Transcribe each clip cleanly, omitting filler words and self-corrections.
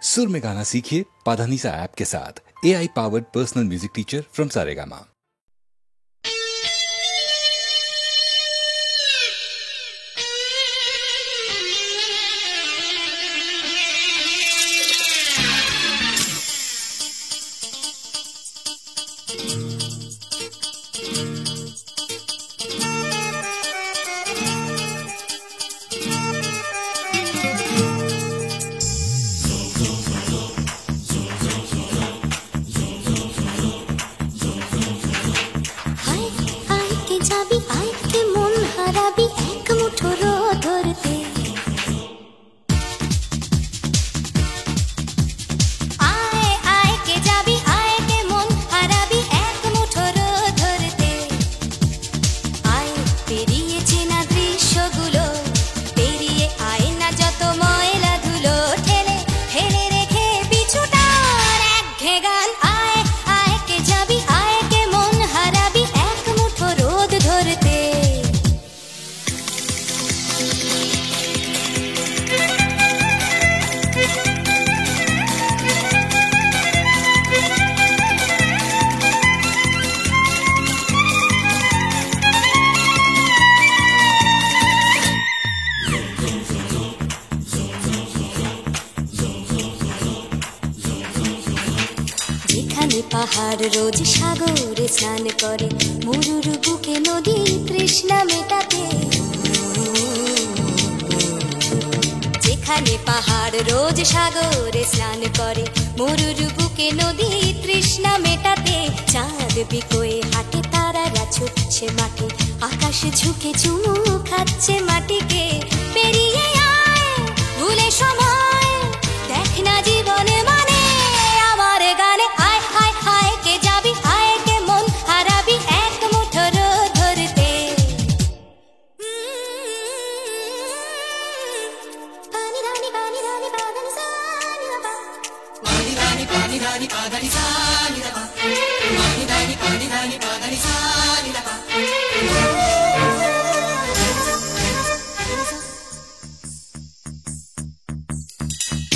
सुर में गाना सीखिए पाधानीसा ऐप के साथ। AI powered personal music teacher from Saregama. পাহাড় রোজ সাগরে স্নান করে, মরুর বুকে নদী তৃষ্ণা মেটাতে। যেখানে পাহাড় রোজ সাগরে স্নান করে, মরুর বুকে নদী তৃষ্ণা মেটাতে। চাঁদ বিকোয়ে হাটে, তারারা ছুটছে মাঠে, আকাশ ঝুঁকে চুমু খাচ্ছে মাটিকে। পেরিয়ে আয় ভুলে সময়, দেখ না জীবনে মানে আমার গানে। আয় আয় আয় কে যাবি, আয় কে মন হারাবি এক মুঠো রোদ ধরতে। পানি রানি পানি রানি পানি সানি রাবা, পানি রানি পানি রানি পানি সানি রাবা, পানি রানি পানি রানি পানি সানি রাবা।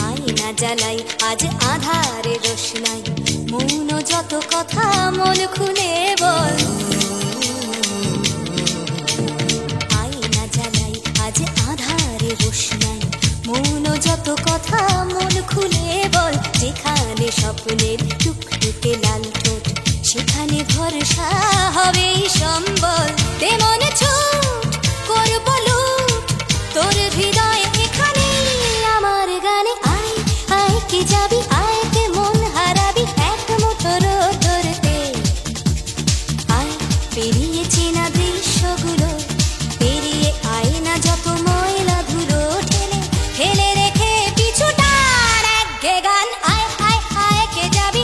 আয়না জ্বালাই আজ আধারে রোশনাই, মৌন যত কথা মন খুলে বল। আয়না জ্বালাই আজ আধারে রোশনাই, মৌন যত কথা মন খুলে বল। যেখানে স্বপ্নের টুকটুকে লাল ঠোঁট, সেখানে ভরসা হবে সম্বল। তেমন ছুট করব লুট তোর হৃদয় এখানে আমার গানে। আয় আয় কে যাবি, আয় কে মন হারাবি এক মুঠো রোদ ধরতে। আয় পেরিয়ে চেনা দৃশ্যগুলো, পেরিয়ে আয় না যত ময়লা ধুলো। ঠেলে ঠেলে রেখে পিছুটার এক গে গান। আয় আয় আয় কে যাবি,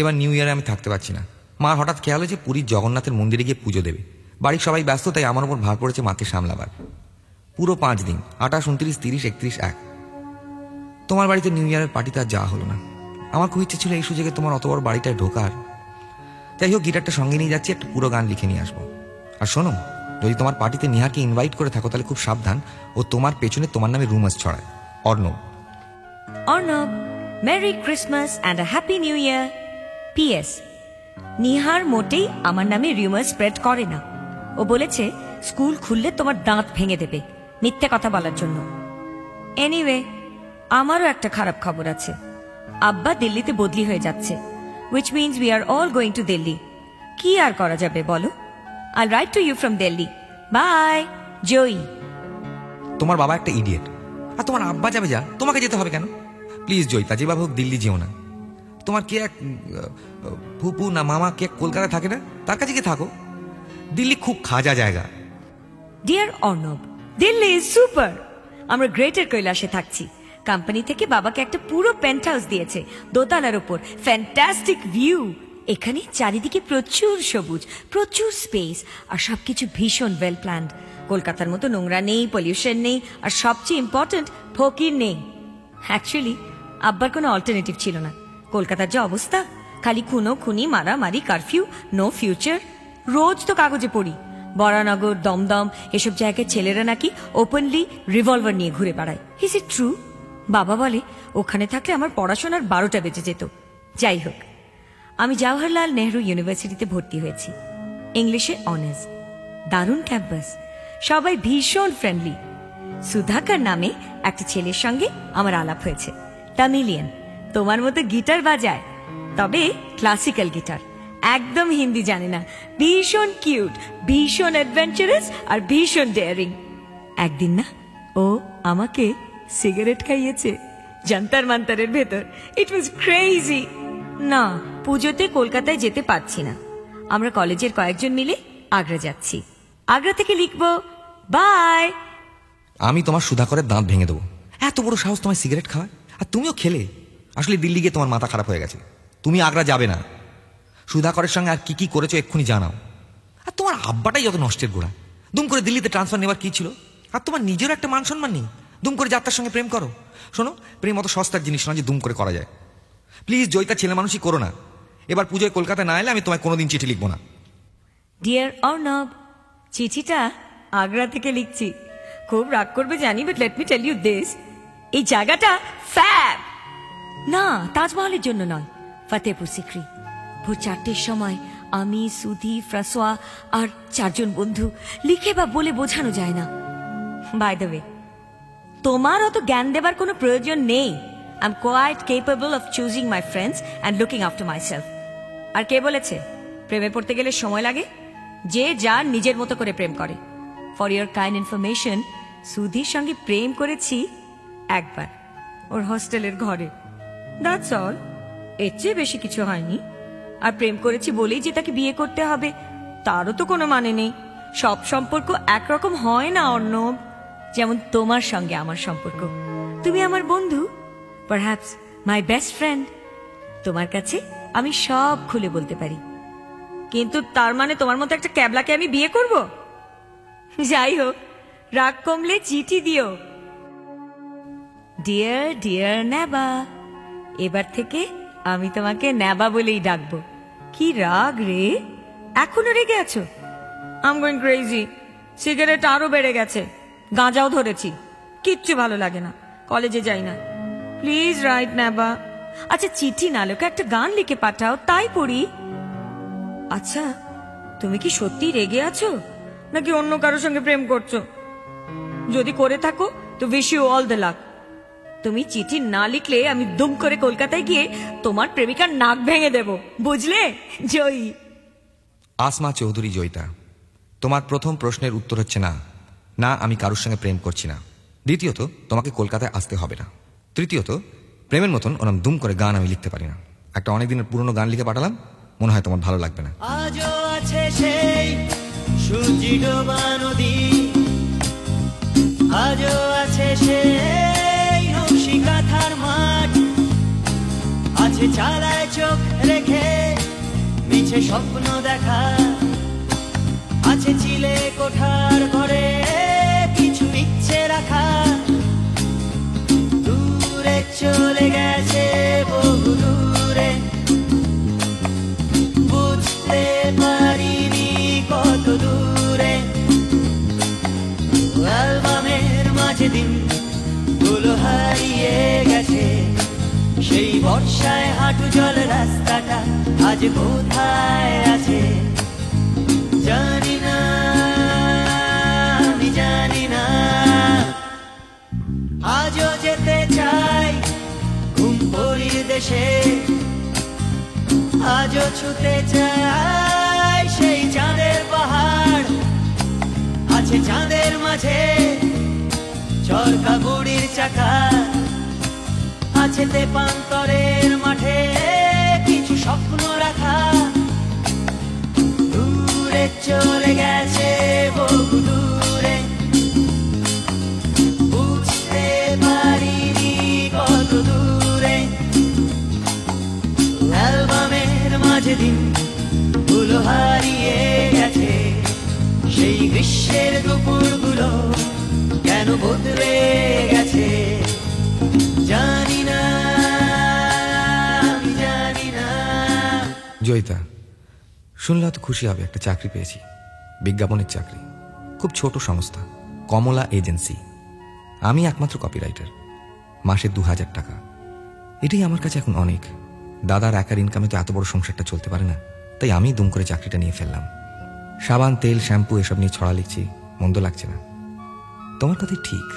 এবার নিউ ইয়ারে আমি থাকতে পারছি না। মার হঠাৎ খেয়াল হয়েছে পুরীর জগন্নাথের মন্দিরে গিয়ে পুজো দেবে। বাড়ির সবাই ব্যস্ত, তাই আমার ওপর ভার পড়েছে মাকে সামলাবার। পুরো 5 দিন, 28, 29, 30, 31, 1। তোমার বাড়িতে নিউ ইয়ারের পার্টিতে আর যাওয়া হলো না। আমার খুব ইচ্ছে ছিল এই সুযোগে তোমার অত বড় বাড়িটায় ঢোকার। যাই হোক, গিটারটা সঙ্গে নিয়ে যাচ্ছি, একটা পুরো গান লিখে নিয়ে আসবো। আর শোনো, যদি তোমার পার্টিতে নিহারকে ইনভাইট করে থাকো তাহলে খুব সাবধান, ও তোমার পেছনে তোমার নামে রুমার্স ছড়ায়। Arnab. Arnab, merry Christmas and a happy new year. PS, Nihar মোটেই আমার নামে রিউমার স্প্রেড করে না। ও বলেছে স্কুল খুললে তোমার দাঁত ভেঙে দেবে মিথ্যে কথা বলার জন্য। এনিওয়ে, আমারও একটা খারাপ খবর আছে। আব্বা দিল্লিতে বদলি হয়ে যাচ্ছে, which means we are all going to Delhi. কি আর করা যাবে বলো? I'll write to you from Delhi. Bye, Joey. তোমার বাবা একটা ইডিয়েট, আর তোমার আব্বা যাবে যা, তোমাকে যেতে হবে কেন? প্লিজ জয়িতা, যেভাবে হোক দিল্লি যেও না। তোমার কে এক ফুপু না মামা কে কলকাতায় থাকে না, তার কাছে গিয়ে থাকো। দিল্লি খুব খাজা জায়গা। Dear Arnab, Delhi is super. আমরা গ্রেটার কৈলাসে থাকছি। কোম্পানি থেকে বাবাকে একটা পুরো পেন্ট হাউস দিয়েছে, দোতলার উপর, ফ্যান্টাস্টিক ভিউ। এখানে চারিদিকে প্রচুর সবুজ, প্রচুর স্পেস, আর সবকিছু ভীষণ ওয়েল প্ল্যান্ড। কলকাতার মতো নোংরা নেই, পলিউশন নেই, আর সবচেয়ে ইম্পর্টেন্ট, ফকির নেই। অ্যাকচুয়ালি আব্বার কোনো অল্টারনেটিভ ছিল না। কলকাতার যে অবস্থা, খালি খুনো খুনি, মারামারি, কারফিউ, নো ফিউচার। রোজ তো কাগজে পড়ি বরানগর, দমদম এসব জায়গায় ছেলেরা নাকি ওপেনলি রিভলভার নিয়ে ঘুরে বেড়ায়। Is it true? বাবা বলে ওখানে থাকলে আমার পড়াশোনার 12টা বেজে যেত। যাই হোক, আমি জওহরলাল নেহরু ইউনিভার্সিটিতে ভর্তি হয়েছি, ইংলিশে অনার্স। দারুণ ক্যাম্পাস, সবাই ভীষণ ফ্রেন্ডলি। সুধাকর নামে একটা ছেলের সঙ্গে আমার আলাপ হয়েছে, তামিলিয়ান, তোমার মতো গিটার বাজায়, তবে ক্লাসিক্যাল গিটার, একদম হিন্দি জানে না। ভীষণ কিউট, ভীষণ অ্যাডভেঞ্চারাস আর ভীষণ ডেয়ারিং। একদিন না ও আমাকে সিগারেট খাইয়েছে জান্তার মান্তারের ভেতর। ইট ওয়াজ ক্রেজি। না, পুজোতে কলকাতায় যেতে পারছি না। আমরা কলেজের কয়েকজন মিলে আগ্রা যাচ্ছি। আগ্রা থেকে লিখবো বাই। আমি তোমার সুধাকরের দাঁত ভেঙে দেবো। এত বড় সাহস তোমায় সিগারেট খাওয়ায়, আর তুমিও খেলে। আসলে দিল্লি গিয়ে তোমার মাথা খারাপ হয়ে গেছে, তুমি আগ্রা যাবে না। সুধাকরের সঙ্গে আর কি কি করেছো এক্ষুনি জানাও। আর তোমার আব্বাটাই যত নষ্টের গোড়া। দুম করে দিল্লিতে ট্রান্সফার নেবার কি ছিল? আর তোমার নিজেরও একটা মান সম্মান নেই। দুম করে যাত্রার সঙ্গে প্রেম করো। শোনো, প্রেম অত সস্তার জিনিস না যে দুম করে করা যায়। প্লিজ জয়িতা, ছেলে মানুষই করো না। এবার পুজোয় কলকাতায় না এলে আমি তোমায় কোনোদিন চিঠি লিখবো না। ডিয়ার অর্ণব, চিঠিটা আগ্রা থেকে লিখছি। খুব রাগ করবে জানি, but let me tell you this, এই জায়গাটা ফ্যাব। না, তাজমহলের জন্য নয়, ফতেহপুর সিক্রি। ভোর 4টের সময় আমি, সুধি, ফ্রাসোয়া আর 4 জন বন্ধু, লিখে বা বলে বোঝানো যায় না। বাই দ্য ওয়ে, তোমার অত জ্ঞান দেবার কোনো প্রয়োজন নেই। I am quite capable of choosing my friends and looking after myself. আর কে বলেছে প্রেমে পড়তে গেলে সময় লাগে? যে যার নিজের মতো করে প্রেম করে। For your kind information, Sudhir সঙ্গে প্রেম করেছি একবার, ওর হস্টেলের ঘরে। দ্যাটস অল, এর চেয়ে বেশি কিছু হয়নি। আর প্রেম করেছি বলেই যে তাকে বিয়ে করতে হবে তারও তো কোনো মানে নেই। সব সম্পর্ক একরকম হয় না অর্ণব। যেমন তোমার সঙ্গে আমার সম্পর্ক, তুমি আমার বন্ধু, পারহ্যাপস মাই বেস্ট ফ্রেন্ড। তোমার কাছে আমি সব খুলে বলতে পারি, কিন্তু তার মানে তোমার মতো একটা ক্যাবলাকে আমি বিয়ে করব? যাই হোক, রাগ কমলে চিঠি দিও। ডিয়ার ডিয়ার নেবা, এবার থেকে আমি তোমাকে নেবা বলেই ডাকবো। কি রাগ রে, এখনো রেগে আছো? I am going crazy. Cigarette আরো বেড়ে গেছে, গাঁজাও ধরেছি, কিচ্ছু ভালো লাগে না, কলেজে যাই না। প্লিজ রাইট নেবা। আচ্ছা, চিঠি না লোকে একটা গান লিখে পাঠাও, তাই পড়ি। আচ্ছা, তুমি কি সত্যি রেগে আছো নাকি অন্য কারোর সঙ্গে প্রেম করছো? যদি করে থাকো তো wish you all the luck. তুমি চিঠি না লিখলে আমি দুম করে কলকাতায় গিয়ে তোমার প্রেমিকার নাক ভেঙে দেব, বুঝলে জয়ী? আসমা চৌধুরী জয়িতা, তোমার প্রথম প্রশ্নের উত্তর হচ্ছে না। না, আমি কারোর সঙ্গে প্রেম করছি না। দ্বিতীয়ত, তোমাকে কলকাতায় আসতে হবে না। তৃতীয়ত, প্রেমের মতন ওরম দুম করে গান আমি লিখতে পারি না। একটা অনেক দিনের পুরনো গান লিখে পাঠালাম, মনে হয় তোমার ভালো লাগবে না। আজও আছে সেই সূর্যি ডোবা নদী, আজও আছে সেই নকশি কাঁথার মাঠ, আছে আছে চালায় চোখ রেখে মিছে স্বপ্ন দেখা, আছে চিলে কোঠার ঘরে কিছু ইচ্ছে রাখা। দূরে চলে গেছে বহু দূরে, বুঝতে পারিনি কত দূরে। অ্যালবামের মাঝে দিন গুলো হারিয়ে গেছে, সেই বর্ষায় হাঁটু জল রাস্তাটা আজ কোথায় আছে জানি না, আমি জানি না। আজও যেতে চাই ঘুম পড়ির দেশে, আজও ছুতে চাই সেই চাঁদের পাহাড়, আছে চাঁদের মাঝে চরকা বুড়ির চাকা, আছে তেপান্তরের মাঠে কিছু স্বপ্ন রাখা। দূরে চলে গেছে বহু দূরে, বুঝতে পারিনি কত দূরে। অ্যালবামের মাঝে দিন গুলো হারিয়ে গেছে, সেই গ্রীষ্মের দুপুরগুলো কেন বদলে গেছে জানি না, আমি জানি না। জয়িতা, শুনলে তো খুশি হবে, একটা চাকরি পেয়েছি, বিজ্ঞাপনের চাকরি, খুব ছোট সংস্থা, কমলা এজেন্সি। আমি একমাত্র কপিরাইটার, মাসে 2000 টাকা। এটাই আমার কাছে এখন অনেক। দাদার একার ইনকামে তো এত বড় সংসারটা চলতে পারে না, তাই আমি দুম করে চাকরিটা নিয়ে ফেললাম। সাবান, তেল, শ্যাম্পু এসব নিয়ে ছড়া লিখছি, মন্দ লাগছে না। তোমার কথাই ঠিক,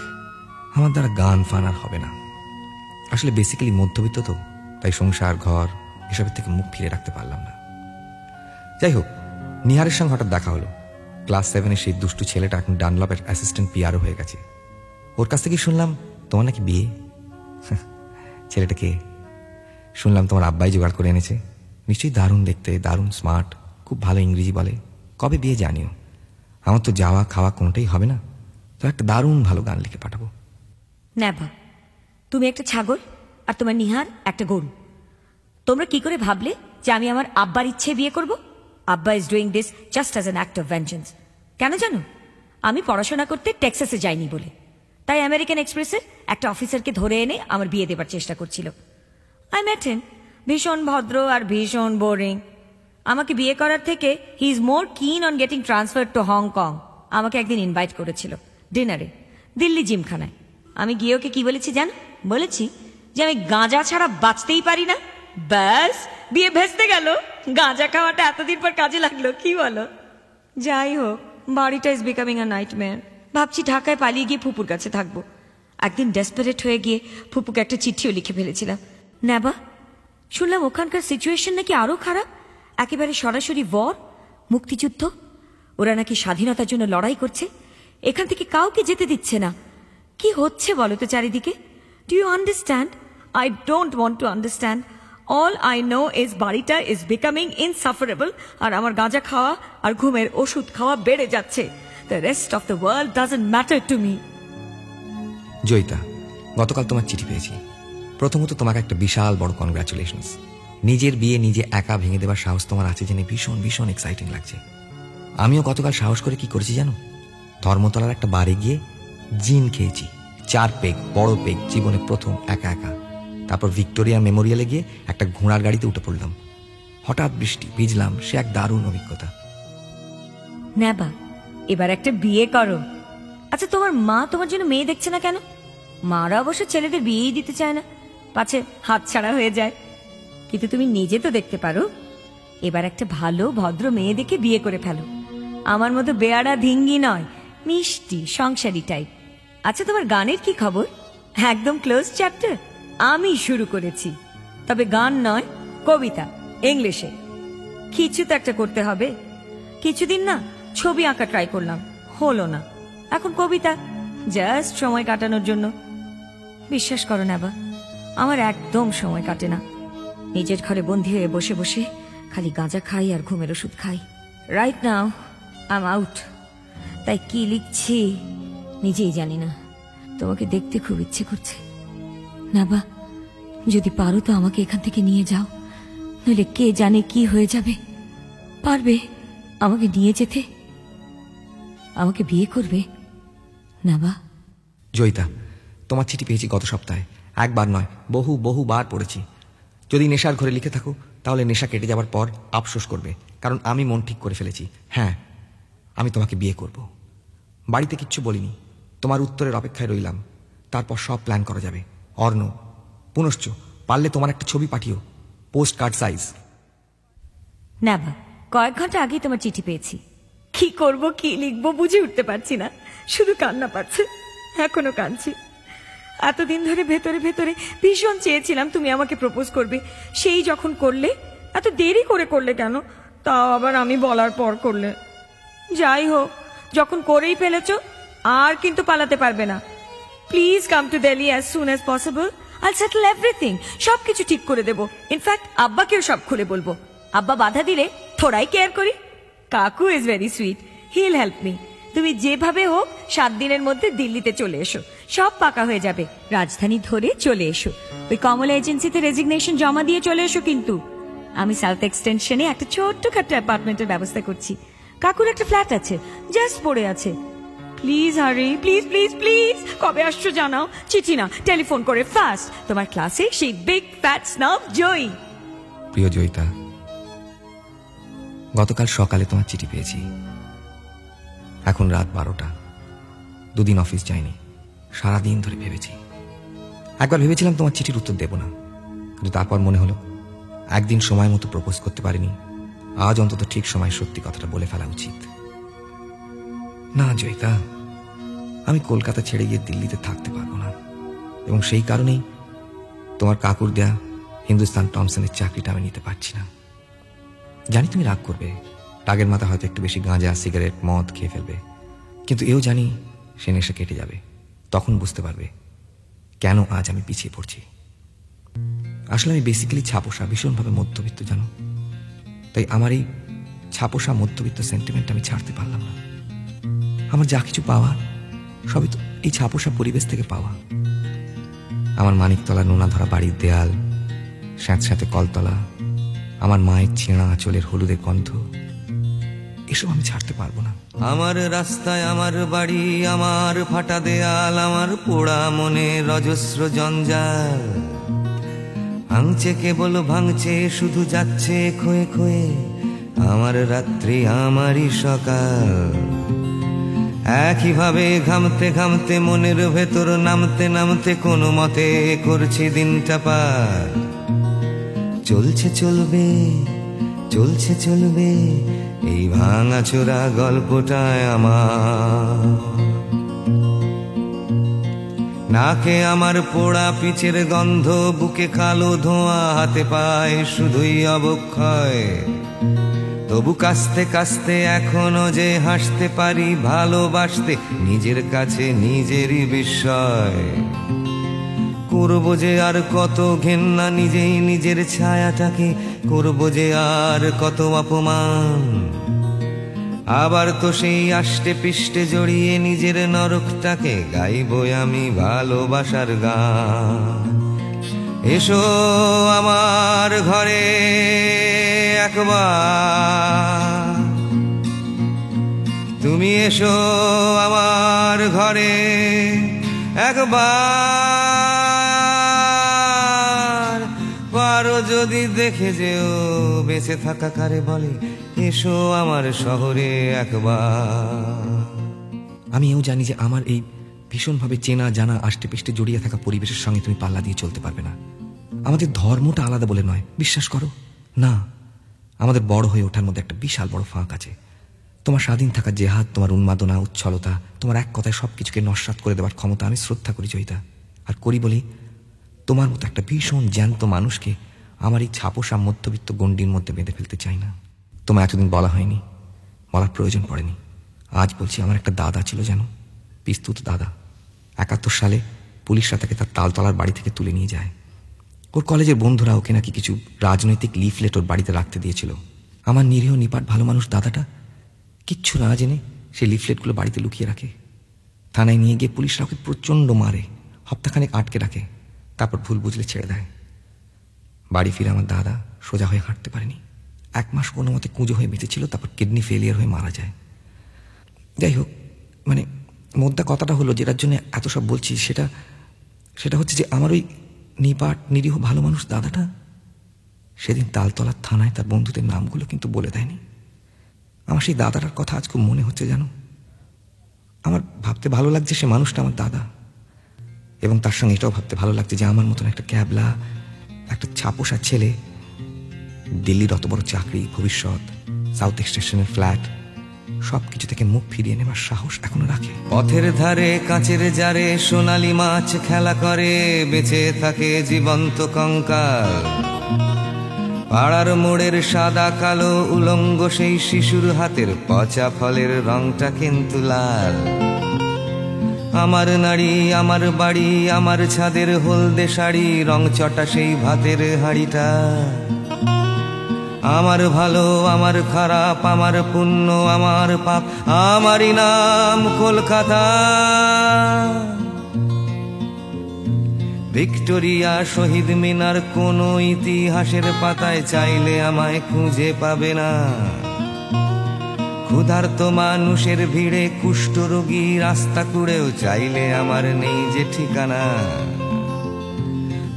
আমার দ্বারা গান ফান আর হবে না। আসলে বেসিক্যালি মধ্যবিত্ত তো, তাই সংসার ঘর এসবের থেকে মুখ ফিরে রাখতে পারলাম না। যাই হোক, নিহারের সঙ্গে হঠাৎ দেখা হলো। ক্লাস 7-এর সেই দুষ্টু ছেলেটা এখন ডানলপের অ্যাসিস্ট্যান্ট পিআরও হয়ে গেছে। ওর কাছ থেকে শুনলাম তোমার নাকি বিয়ে। ছেলেটাকে শুনলাম তোমার আব্বাই জোগাড় করে এনেছে, নিশ্চয়ই দারুণ দেখতে, দারুণ স্মার্ট, খুব ভালো ইংরেজি বলে। কবে বিয়ে জানিও, আমার তো যাওয়া খাওয়া কোনোটাই হবে না, তো একটা দারুণ ভালো গান লিখে পাঠাবো। নেভা, তুমি একটা ছাগল আর তোমার নিহার একটা গরু। তোমরা কি করে ভাবলে যে আমি আমার আব্বার ইচ্ছে বিয়ে করব? আব্বা is doing this just as an act of vengeance. কেন জানো? আমি পড়াশোনা করতে টেক্সাসে যাইনি বলে, তাই আমেরিকান এক্সপ্রেসের একটা অফিসারকে ধরে এনে আমার বিয়ে দেবার চেষ্টা করছিল। আই মেট হিম, ভীষণ ভদ্র আর ভীষণ বোরিং। আমাকে বিয়ে করার থেকে হি ইজ মোর কিন on getting transfer to Hong Kong. আমাকে একদিন ইনভাইট করেছিল ডিনারে, দিল্লি জিমখানায়। আমি গিয়ে ওকে কি বলেছি জানো? বলেছি যে আমি গাঁজা ছাড়া বাঁচতেই পারি না। ব্যাস, বিয়ে ভেস্তে গেল। গাঁজা খাওয়াটা এতদিন পর কাজে লাগলো, কি বলো? যাই হোক, বাড়িটা ইজ বিকামিং আ নাইটমেয়ার। ভাবছি ঢাকায় পালিয়ে গিয়ে ফুপুর কাছে থাকবো। একদিন ডেসপারেট হয়ে গিয়ে ফুপুকে একটা চিঠিও লিখে ফেলেছিলাম। নেবা, শুনলাম ওখানকার সিচুয়েশন নাকি আরো খারাপ, একেবারে সরাসরি ওয়ার, মুক্তিযুদ্ধ। ওরা নাকি স্বাধীনতার জন্য লড়াই করছে, এখান থেকে কাউকে যেতে দিচ্ছে না। কি হচ্ছে বলো তো চারিদিকে? Do you understand? I don't want to understand. All I know is বাড়িটা ইজ বিকামিং ইনসাফারেবল, আর আমার গাঁজা খাওয়া আর ঘুমের ওষুধ খাওয়া বেড়ে যাচ্ছে। The rest of the world doesn't matter to me. Joyita, গতকাল তোমার চিঠি পেয়েছি। প্রথমত তোমাকে একটা বিশাল বড় কনগ্রাচুলেশনস। নিজের বিয়ে নিজে একা ভেঙে দেওয়ার সাহস তোমার আছে জেনে ভীষণ ভীষণ এক্সাইটিং লাগছে। আমিও গতকাল সাহস করে কি করেছি জানো? ধর্মতলার একটা বারে গিয়ে জিন খেয়েছি, 4 পেগ, বড় পেগ, জীবনে প্রথম, একা একা। তারপর ভিক্টোরিয়া মেমোরিয়ালে গিয়ে একটা ঘোড়ার গাড়িতে উঠে পড়লাম। হঠাৎ বৃষ্টি, ভিজলাম, সে এক দারুণ অভিজ্ঞতা। নেবা, এবার একটা বিয়ে করো। আচ্ছা, তোমার মা তোমার জন্য মেয়ে দেখছে না কেন? মারা অবশ্য ছেলেদের বিয়েই দিতে চায় না, পাছে হাত ছাড়া হয়ে যায়। কিন্তু তুমি নিজে তো দেখতে পারো। এবার একটা ভালো ভদ্র মেয়ে দেখে বিয়ে করে ফেলো। আমার মতো বেয়ারা ধিঙ্গি নয়, মিষ্টি সংসারী টাইপ। আচ্ছা, তোমার গানের কি খবর? একদম ক্লোজ চ্যাপ্টার আমি শুরু করেছি, তবে গান নয়, কবিতা, ইংলিশে। কিছু তো একটা করতে হবে। কিছুদিন না ছবি আঁকা ট্রাই করলাম, হলো না। এখন কবিতা, জাস্ট সময় কাটানোর জন্য। বিশ্বাস করো নেবা, আমার একদম সময় কাটে না। নিজের ঘরে বন্দী হয়ে বসে বসে খালি গাঁজা খাই আর ঘুমের ওষুধ খাই। Right now I am out, তাই কি লিখছি নিজেই জানি না। তোমাকে দেখতে খুব ইচ্ছে করছে। নেবা, যদি পারো তো আমাকে এখান থেকে নিয়ে যাও, নইলে কে জানে কি হয়ে যাবে। পারবে আমাকে নিয়ে যেতে? আমাকে বিয়ে করবে না বা? জয়িতা, তোমার চিঠি পেয়েছি গত সপ্তাহে। একবার নয়, বহুবার পড়েছি। যদি নেশার ঘরে লিখে থাকো তাহলে নেশা কেটে যাবার পর আফসোস করবে, কারণ আমি মন ঠিক করে ফেলেছি। হ্যাঁ, আমি তোমাকে বিয়ে করব। বাড়িতে কিচ্ছু বলিনি, তোমার উত্তরের অপেক্ষায় রইলাম। তারপর সব প্ল্যান করা যাবে। অর্ণ, পুনশ্চ পারলে তোমার একটা ছবি পাঠিও, পোস্ট কার্ড সাইজ। না বা, কয়েক ঘন্টা আগেই তোমার চিঠি পেয়েছি। কি করব, কি লিখবো বুঝে উঠতে পারছি না, শুধু কান্না পাচ্ছে। এখনো কাঁদছি। এতদিন ধরে ভেতরে ভেতরে ভীষণ চেয়েছিলাম তুমি আমাকে প্রপোজ করবে। সেই যখন করলে, এত দেরি করে করলে কেন? তাও আবার আমি বলার পর করলে। যাই হোক, যখন করেই ফেলেছ আর কিন্তু পালাতে পারবে না। Please come to Delhi as soon as possible. I'll settle everything, সবকিছু ঠিক করে দেবো। ইনফ্যাক্ট আব্বাকেও সব খুলে বলবো। আব্বা বাধা দিলে থোড়াই কেয়ার করি। কাকু is very sweet, he will help me. তুমি যেভাবে হোক 7 দিনের মধ্যে দিল্লিতে চলে এসো, সব পাকা হয়ে যাবে। রাজধানী ধরে চলে এসো, ওই কমলা এজেন্সিতে রেজিগনেশন জমা দিয়ে চলে এসো। কিন্তু আমি সাউথ এক্সটেনশনে একটা ছোট্টখাট্ট অ্যাপার্টমেন্টের ব্যবস্থা করছি। কাকুর একটা ফ্ল্যাট আছে, জাস্ট পড়ে আছে। প্লিজ হারি, প্লিজ প্লিজ প্লিজ। কবে আসছো জানাও, চিঠি না টেলিফোন করে ফাস্ট। তোমার ক্লাসে সেই বিগ ফ্যাট স্নব জয়ী। প্রিয় জয়িতা, গতকাল সকালে তোমার চিঠি পেয়েছি। এখন রাত 12টা। 2 দিন অফিস যাইনি, সারাদিন ধরে ভেবেছি। একবার ভেবেছিলাম তোমার চিঠির উত্তর দেব না, কিন্তু তারপর মনে হলো একদিন সময় মতো প্রপোজ করতে পারিনি, আজ অন্তত ঠিক সময় সত্যি কথাটা বলে ফেলা উচিত। না জয়িতা, আমি কলকাতা ছেড়ে গিয়ে দিল্লিতে থাকতে পারবো না, এবং সেই কারণেই তোমার কাকুর দেয়া হিন্দুস্তান টমসনের চাকরিটা আমি নিতে পারছি না। জানি তুমি রাগ করবে, রাগের মাথা হয়তো একটু বেশি গাঁজা সিগারেট মদ খেয়ে ফেলবে, কিন্তু এও জানি সে নেশা কেটে যাবে। তখন বুঝতে পারবে কেন আজ আমি পিছিয়ে পড়ছি। আসলে আমি বেসিক্যালি ছাপোষা, ভীষণভাবে মধ্যবিত্ত জানো। তাই আমার এই ছাপোষা মধ্যবিত্ত সেন্টিমেন্ট আমি ছাড়তে পারলাম না। আমার যা কিছু পাওয়া সবই তো এই ছাপোষা পরিবেশ থেকে পাওয়া। আমার মানিকতলা নোনা ধরা বাড়ির দেয়াল, স্যাঁতস্যাঁতে কলতলা, আমার মায়ের ছেঁড়া আঁচলের হলুদের গন্ধ, এসব আমি ছাড়তে পারবো না। আমার রাস্তায় আমার বাড়ি, আমার ফাটা দেয়াল, আমার পোড়া মনে অজস্র জঞ্জাল। ভাঙছে কেবল ভাঙছে, শুধু যাচ্ছে ক্ষয়ে ক্ষয়ে আমার রাত্রি আমারই সকাল। একইভাবে ঘামতে ঘামতে মনের ভেতর নামতে নামতে কোনো মতে করছি দিনটা পার। চলছে চলবে চলছে চলবে এই ভাঙা চোরা গল্পটায় আমার। নাকে আমার পোড়া পিচের গন্ধ, বুকে কালো ধোঁয়া, হাতে পায় শুধুই অবক্ষয়। তবু কাস্তে কাস্তে এখনো যে হাসতে পারি, ভালোবাসতে নিজের কাছে নিজেরই বিস্ময়। করবো যে আর কত ঘেন্না নিজেই নিজের ছায়াটাকে, করবো যে আর কত অপমান। আবার তো সেই আষ্টে পিষ্টে জড়িয়ে নিজের নরকটাকে গাইবো আমি ভালোবাসার গান। এসো আমার ঘরে একবার, তুমি এসো আমার ঘরে একবার। পারো যদি দেখে যেও বেঁচে থাকা কারে বলে, এসো আমার শহরে একবার। আমি এও জানি যে আমার এই ভীষণভাবে চেনা জানা আষ্টে পিষ্টে জড়িয়ে থাকা পরিবেশের সঙ্গে তুমি পাল্লা দিয়ে চলতে পারবে না। আমাদের ধর্মটা আলাদা বলে নয়, বিশ্বাস করো না, আমাদের বড় হয়ে ওঠার মধ্যে একটা বিশাল বড় ফাঁক আছে। তোমার স্বাধীন থাকা জেহাদ, তোমার উন্মাদনা, উচ্ছলতা, তোমার এক কথায় সবকিছুকে নস্যাৎ করে দেওয়ার ক্ষমতা আমি শ্রদ্ধা করি জয়িতা। আর করি বলি তোমার মতো একটা ভীষণ জ্যান্ত মানুষকে আমার এই ছাপোষা মধ্যবিত্ত গণ্ডির মধ্যে বেঁধে ফেলতে চাই না। তোমার এতদিন বলা হয়নি, বলার প্রয়োজন পড়েনি। আজ বলছি, আমার একটা দাদা ছিল জানো, পিস্তুত দাদা। 71 সালে পুলিশরা তাকে তার তালতলার বাড়ি থেকে তুলে নিয়ে যায়। ওর কলেজের বন্ধুরা ওকে নাকি কিছু রাজনৈতিক লিফলেট ওর বাড়িতে রাখতে দিয়েছিল। আমার নিরীহ নিপাট ভালো মানুষ দাদাটা কিচ্ছু না জেনে সেই লিফলেটগুলো বাড়িতে লুকিয়ে রাখে। থানায় নিয়ে গিয়ে পুলিশরা ওকে প্রচণ্ড মারে, হপ্তাখানেক আটকে রাখে, তারপর ভুল বুঝলে ছেড়ে দেয়। বাড়ি ফিরে আমার দাদা সোজা হয়ে হাঁটতে পারেনি, 1 মাস কোনো মতে কুঁজো হয়ে বেঁচেছিল, তারপর কিডনি ফেলিয়ার হয়ে মারা যায়। যাই হোক, মানে মোদ্দা কথাটা হলো, যেটার জন্য এত সব বলছি সেটা হচ্ছে যে আমার ওই নিপাট নিরীহ ভালো মানুষ দাদাটা সেদিন তালতলার থানায় তার বন্ধুদের নামগুলো কিন্তু বলে দেয়নি। আমার সেই দাদাটার কথা আজ খুব মনে হচ্ছে জানো। আমার ভাবতে ভালো লাগছে সে মানুষটা আমার দাদা, এবং তার সঙ্গে এটাও ভাবতে ভালো লাগছে যে আমার মতন একটা ক্যাবলা, একটা ছাপোষা ছেলে, দিল্লির অত বড় চাকরি, ভবিষ্যৎ, সাউথ স্টেশনের ফ্ল্যাট, সবকিছু থেকে মুখ ফিরিয়ে নেবার সাহস এখনো রাখে। পথের ধারে কাঁচের জারে সোনালী মাছ খেলা করে, বেঁচে থাকে জীবন্ত কঙ্কাল। পাড়ার মোড়ের সাদা কালো উলঙ্গ সেই শিশুর হাতের পচা ফলের রংটা কিন্তু লাল। আমার নারী, আমার বাড়ি, আমার ছাদের হলদে শাড়ি, রং চটা সেই ভাতের হাঁড়িটা। আমার ভালো, আমার খারাপ, আমার পুণ্য, আমার পাপ, আমারই নাম কলকাতা। ভিক্টোরিয়া, শহীদ মিনার কোনো ইতিহাসের পাতায় চাইলে আমায় খুঁজে পাবে না। ক্ষুধার্ত মানুষের ভিড়ে কুষ্ঠরোগী রাস্তা কুড়েও চাইলে আমার নেই যে ঠিকানা।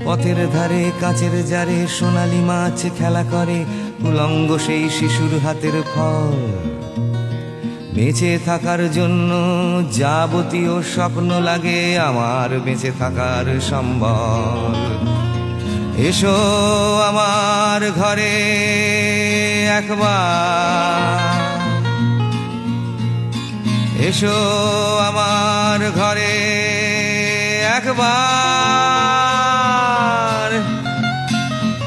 পথের ধারে কাঁচের জারে সোনালী মাছ খেলা করে, উলঙ্গ সেই শিশুর হাতের ফল। বেঁচে থাকার জন্য যাবতীয় স্বপ্ন লাগে আমার বেঁচে থাকার সম্বল। এসো আমার ঘরে একবার, এসো আমার ঘরে একবার।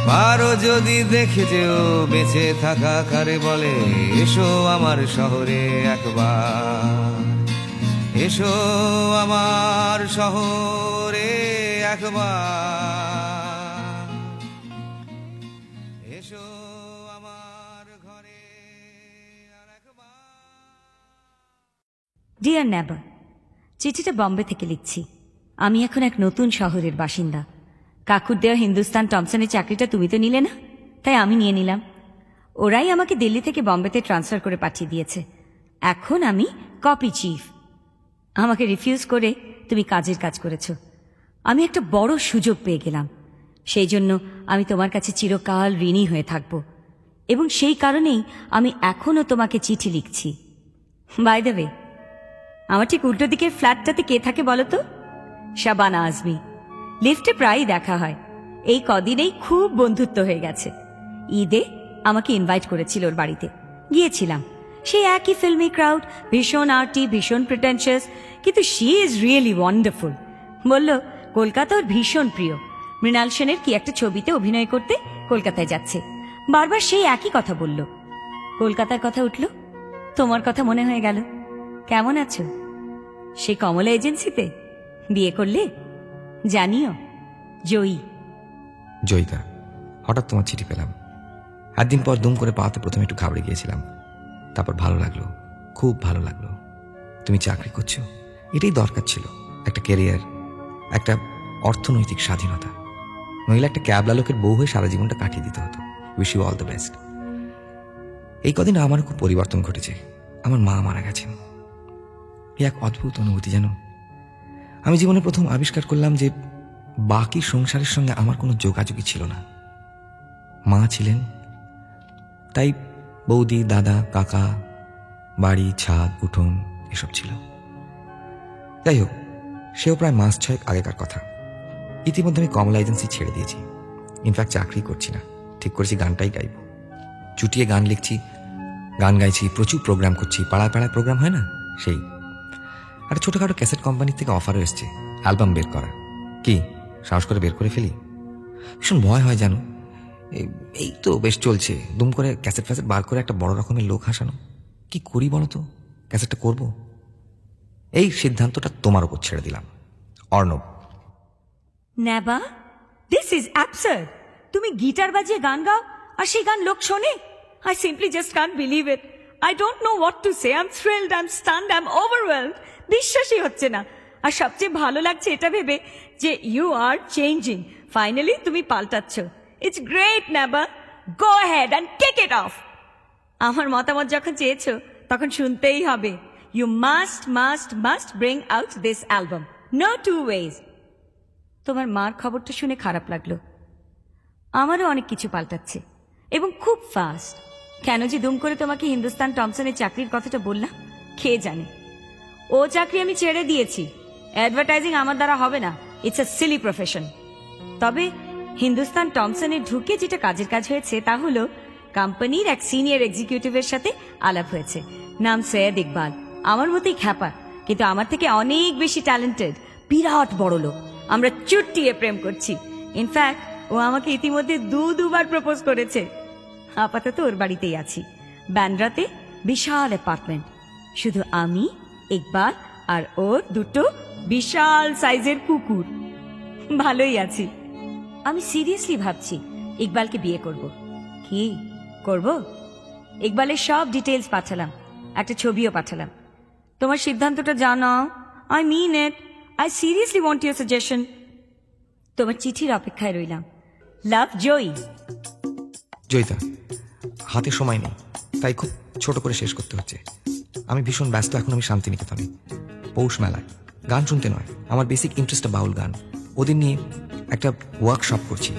পারো যদি দেখে যেও বেঁচে থাকা কারে বলে, এসো আমার শহরে একবার, এসো আমার শহরে একবার, এসো আমার ঘরে আর একবার। ডিয়ার নেভার, চিঠিটা বম্বে থেকে লিখছি। আমি এখন এক নতুন শহরের বাসিন্দা। কাকুর দেওয়া হিন্দুস্তান টমসনের চাকরিটা তুমি তো নিলে না, তাই আমি নিয়ে নিলাম। ওরাই আমাকে দিল্লি থেকে বম্বেতে ট্রান্সফার করে পাঠিয়ে দিয়েছে। এখন আমি কপি চিফ। আমাকে রিফিউজ করে তুমি কাজের কাজ করেছ। আমি একটা বড় সুযোগ পেয়ে গেলাম। সেই জন্য আমি তোমার কাছে চিরকাল ঋণী হয়ে থাকব, এবং সেই কারণেই আমি এখনও তোমাকে চিঠি লিখছি। বাই দ্য ওয়ে, আমার ঠিক উল্টো দিকের ফ্ল্যাটটাতে কে থাকে বলো তো? শাবানা আজমি। লিফটে প্রায়ই দেখা হয়। এই কদিনেই খুব বন্ধুত্ব হয়ে গেছে। ঈদে আমাকে ইনভাইট করেছিল ওর বাড়িতে, গিয়েছিলাম। সেই একই ফিল্মি ক্রাউড, ভীষণ আর্টি, ভীষণ প্রিটেনশিয়াস, কিন্তু শি ইজ রিয়েলি ওয়ান্ডারফুল। বলল কলকাতা ওর ভীষণ প্রিয়। মৃণাল সেনের কি একটা ছবিতে অভিনয় করতে কলকাতায় যাচ্ছে। বারবার সেই একই কথা বলল। কলকাতার কথা উঠল, তোমার কথা মনে হয়ে গেল। কেমন আছো? সেই কমলা এজেন্সিতে বিয়ে করলে? জানিও, জয়ী। জয়িতা, হঠাৎ তোমার চিঠি পেলাম। একদিন পর দুম করে পাওয়াতে প্রথমে একটু ঘাবড়ে গিয়েছিলাম, তারপর ভালো লাগলো, খুব ভালো লাগলো। তুমি চাকরি করছো, এটাই দরকার ছিল। একটা ক্যারিয়ার, একটা অর্থনৈতিক স্বাধীনতা। নইলে একটা ক্যাবলা লোকের বউ হয়ে সারা জীবনটা কাটিয়ে দিতে হতো। Wish you all the best. এই কদিন আমারও খুব পরিবর্তন ঘটেছে। আমার মা মারা গেছেন। এক অদ্ভুত অনুভূতি যেন। আমি জীবনে প্রথম আবিষ্কার করলাম যে বাকি সংসারের সঙ্গে আমার কোনো যোগাযোগই ছিল না। মা ছিলেন, তাই বৌদি, দাদা, কাকা, বাড়ি, ছাদ, উঠোন এসব ছিল। যাই হোক, সেও প্রায় মাস 6 আগেকার কথা। ইতিমধ্যে আমি কমলা এজেন্সি ছেড়ে দিয়েছি। ইনফ্যাক্ট চাকরি করছি না, ঠিক করেছি গানটাই গাইব। চুটিয়ে গান লিখছি, গান গাইছি, প্রচুর প্রোগ্রাম করছি। পাড়ায় পাড়ায় প্রোগ্রাম হয় না, সেই। আর ছোটখাটো ক্যাসেট কোম্পানির থেকে অফারও এসছে অ্যালবাম বের করা। কি সাহস করে বের করে ফেলি? ভীষণ ভয় হয় জানো। এই তো বেশ চলছে, দুম করে ক্যাসেট ফ্যাসেট বার করে একটা বড় রকমের লোক হাসানো। কি করি বলো তো? ক্যাসেটটা করব? এই সিদ্ধান্তটা তোমার উপর ছেড়ে দিলাম। অর্ণব। নেবা, দিস ইজ অ্যাবসার্ড। তুমি গিটার বাজিয়ে গান গাও আর সেই গান লোক শোনে? I simply just can't believe it. I don't know what to say. I am thrilled, I am stunned, I am overwhelmed. বিশ্বাসই হচ্ছে না। আর সবচেয়ে ভালো লাগছে এটা ভেবে যে ইউ আর চেঞ্জিং। ফাইনালি তুমি পাল্টাচ্ছ। It's great, Naba. Go ahead and kick it off. আমার মতামত যখন চেয়েছো তখন শুনতেই হবে. You must bring out this album. No two ways. তোমার মার খবরটা শুনে খারাপ লাগলো. আমারও অনেক কিছু পাল্টাচ্ছে এবং খুব ফাস্ট. কেন যে দুম করে তোমাকে হিন্দুস্তান টমসনের চাকরির কথাটা বললাম কে জানে. ও চাকরি আমি ছেড়ে দিয়েছি. অ্যাডভার্টাইজিং আমার দ্বারা হবে না. It's a Seely profession. তবে হিন্দুস্তান টমসনে ঢুকে যেটা কাজের কাজ হয়েছে তা হলো কোম্পানির এক সিনিয়র এক্সিকিউটিভের সাথে আলাপ হয়েছে. নাম সৈয়দ ইকবাল. আমার মতোই খ্যাপা, কিন্তু আমার থেকে অনেক বেশি ট্যালেন্টেড. বিরাট বড় লোক. আমরা চুট্টিয়ে প্রেম করছি. ইনফ্যাক্ট ও আমাকে ইতিমধ্যে দুবার প্রপোজ করেছে. আপাতত ওর বাড়িতেই আছি, ব্যান্ড্রাতে. বিশাল অ্যাপার্টমেন্ট. শুধু আমি, ইকবাল আর ওর দুটো বিশাল সাইজের কুকুর. ভালোই আছি. আমি সিরিয়াসলি ভাবছি ইকবালকে বিয়ে করব. কি করব? ইকবালের সব ডিটেলস পাঠালাম, একটা ছবিও পাঠালাম. তোমার সিদ্ধান্তটা জানাও. I mean it. I seriously want your suggestion. তোমার চিঠির অপেক্ষায় রইলাম. লাভ, জয়ী. জয়িতা, হাতে সময় নেই, তাই খুব ছোট করে শেষ করতে হচ্ছে. আমি ভীষণ ব্যস্ত এখন. আমি শান্তিনিকেতনে পৌষ মেলায় গান শুনতে নয়, আমার বেসিক ইন্টারেস্টটা বাউল গান. ওদের নিয়ে একটা ওয়ার্কশপ করছি.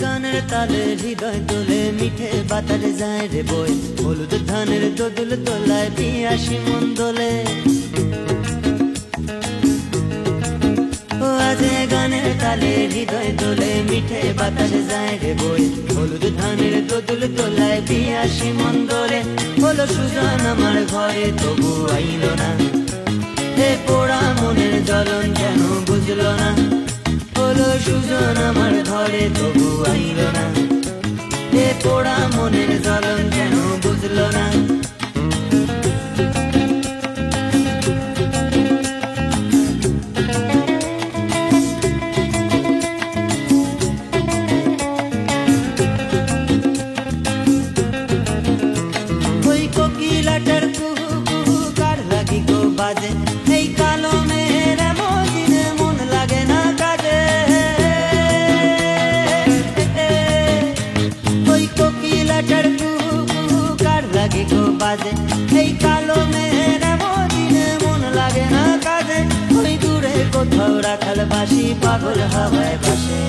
গানের তালে হৃদয় তোলে, মিঠে বাতারে যায় রে বই, হলুদ ধানের দোদুল তোলায় পিয়াসি মন দোলে. ও আজে গানের তালে হৃদয় তোলে, মিঠে বাতারে যায় রে বই, হলুদ ধানের দোদুল তোলায় পিয়াসি মন দোলে. হলো সুজন আমার ঘরে তবু আইলো না, হে পোড়া মনের জ্বলন কেন বুঝলো না. হলো সুজন আমার ঘরে তবু আইলো না, হে পোড়া মনের জ্বলন কেন বুঝলো না. ওই কোকিলাটার কুহু কুহু কার লাগি গো বাজে, এই কালো মেয়ের মদিনে মন লাগে না কাজে. ওই কোকিলাটার কুহু কুহু কার লাগে গো বাজে, এই কালো মেয়ের মদিনে মন লাগে না কাজে. ওই দূরে কোথাও রাখাল বাসি পাগল হাওয়ায় বাসে.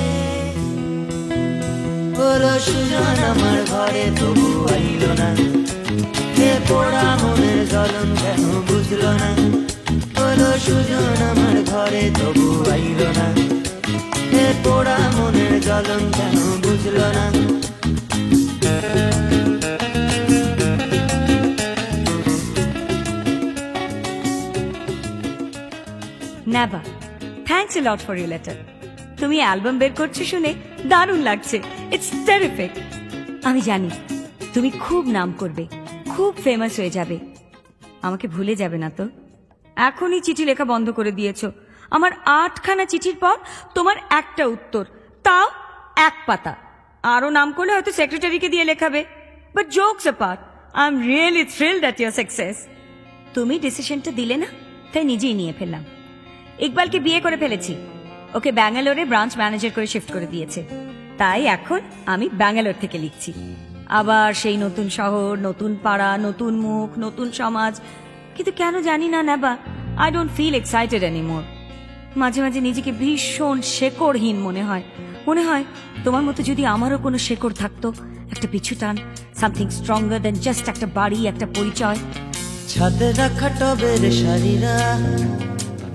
হলো সুজন আমার ঘরে তবু আইলো না, হে পোড়া মনের জ্বলন কেন বুঝলো না. হলো সুজন আমার ঘরে তবু আইলো না, হে পোড়া মনের জ্বলন কেন বুঝলো না. Naba, thanks a lot for your letter. তুমি অ্যালবাম বের করছো শুনে দারুণ লাগছে. It's terrific. আমি জানি তুমি খুব নাম করবে, খুব ফেমাস হয়ে যাবে. আমাকে ভুলে যাবে না তো? এখনই চিঠি লেখা বন্ধ করে দিয়েছো. আমার 8খানা চিঠির পর তোমার একটা উত্তর, তাও 1 পাতা. আরো নাম করলে হয়তো সেক্রেটারিকে দিয়ে লেখাবে. But jokes apart, I am really thrilled at your success. তুমি ডিসিশনটা দিলে না, তাই নিজেই নিয়ে ফেললাম. ইকবালকে বিয়ে করে ফেলেছি. ওকে ব্যাঙ্গালোরে ব্রাঞ্চ ম্যানেজার করে শিফট করে দিয়েছে. তাই এখন আমি ব্যাঙ্গালোর থেকে লিখছি. আবার সেই নতুন শহর, নতুন পাড়া, নতুন মুখ, নতুন সমাজ. কিন্তু কেন জানি না নেবা, I don't feel excited anymore. মাঝে মাঝে নিজেকে ভীষণ শেকড়হীন মনে হয়. মনে হয় তোমার মতো যদি আমারও কোনো শেকড় থাকতো, একটা পিছু টান, সামথিং স্ট্রঙ্গার দেন জাস্ট একটা বাড়ি, একটা পরিচয়. ছাদে রাখা টবের সারিরা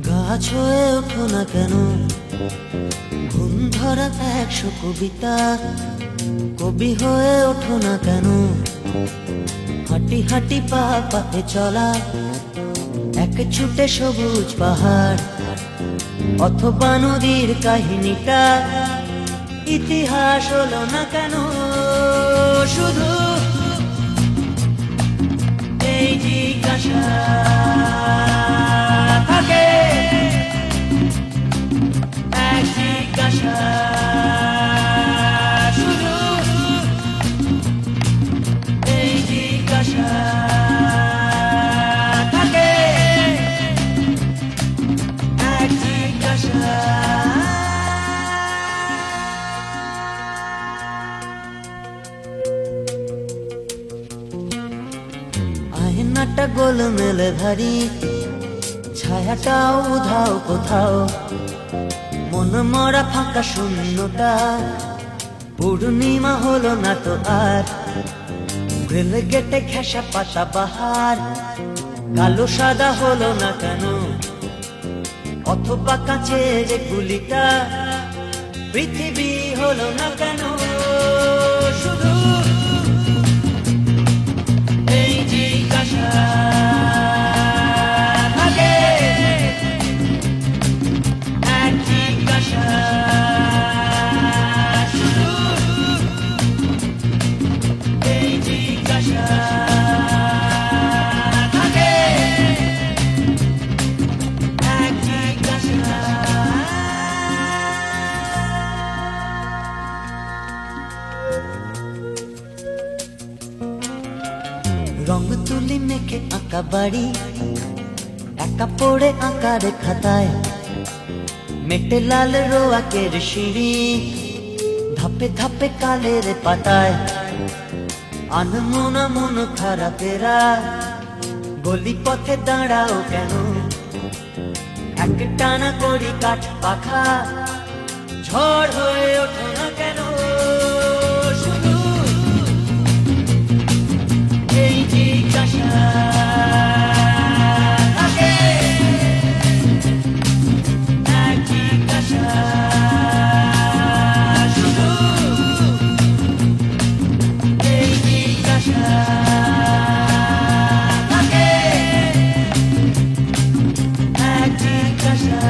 গাছ হয়ে ওঠো না কেন, ঘুম ধরা 100 কবিতা কবি হয়ে ওঠো না কেন. হাঁটি হাঁটি পা পাতে চলা, এক ছুটে সবুজ পাহাড় অথবা নদীর কাহিনীটা ইতিহাস হলো না কেন. শুধু এই জিজ্ঞাসা থাকে, এক জিজ্ঞাসা, শুধু এই জিজ্ঞাসা থাকে, এক জিজ্ঞাসা. বিছানাটা গোলমেলে ভারী, ছায়াটাও উধাও কোথাও, মন মরা ফাঁকা শূন্যতা, পূর্ণিমা হলো না তো আর, গ্রিল গেটে ঘেঁষা পাতা বাহার, কালো সাদা হলো না কেন, অথবা কাঁচের গুলিটা পৃথিবী হলো না কেন, শুধু এই জিজ্ঞাসা থাকে, এক জিজ্ঞাসা, শুধু এই জিজ্ঞাসা থাকে, এক জিজ্ঞাসা। রং তুলি মেখে আঁকা বাড়ি, একা পড়ে আঁকার খাতায়, মেটে লাল রোয়াকের সিঁড়ি, ধাপে ধাপে কালের পাতায়, আনমনা মন খারাপেরা গলি পথে দাঁড়াও কেন, এক টানা করি কাঠ পাখা, ঝড় হয়ে ওঠো না কেন, শুধু এই জিজ্ঞাসা থাকে, এক জিজ্ঞাসা, শুধু এই জিজ্ঞাসা থাকে, এক জিজ্ঞাসা।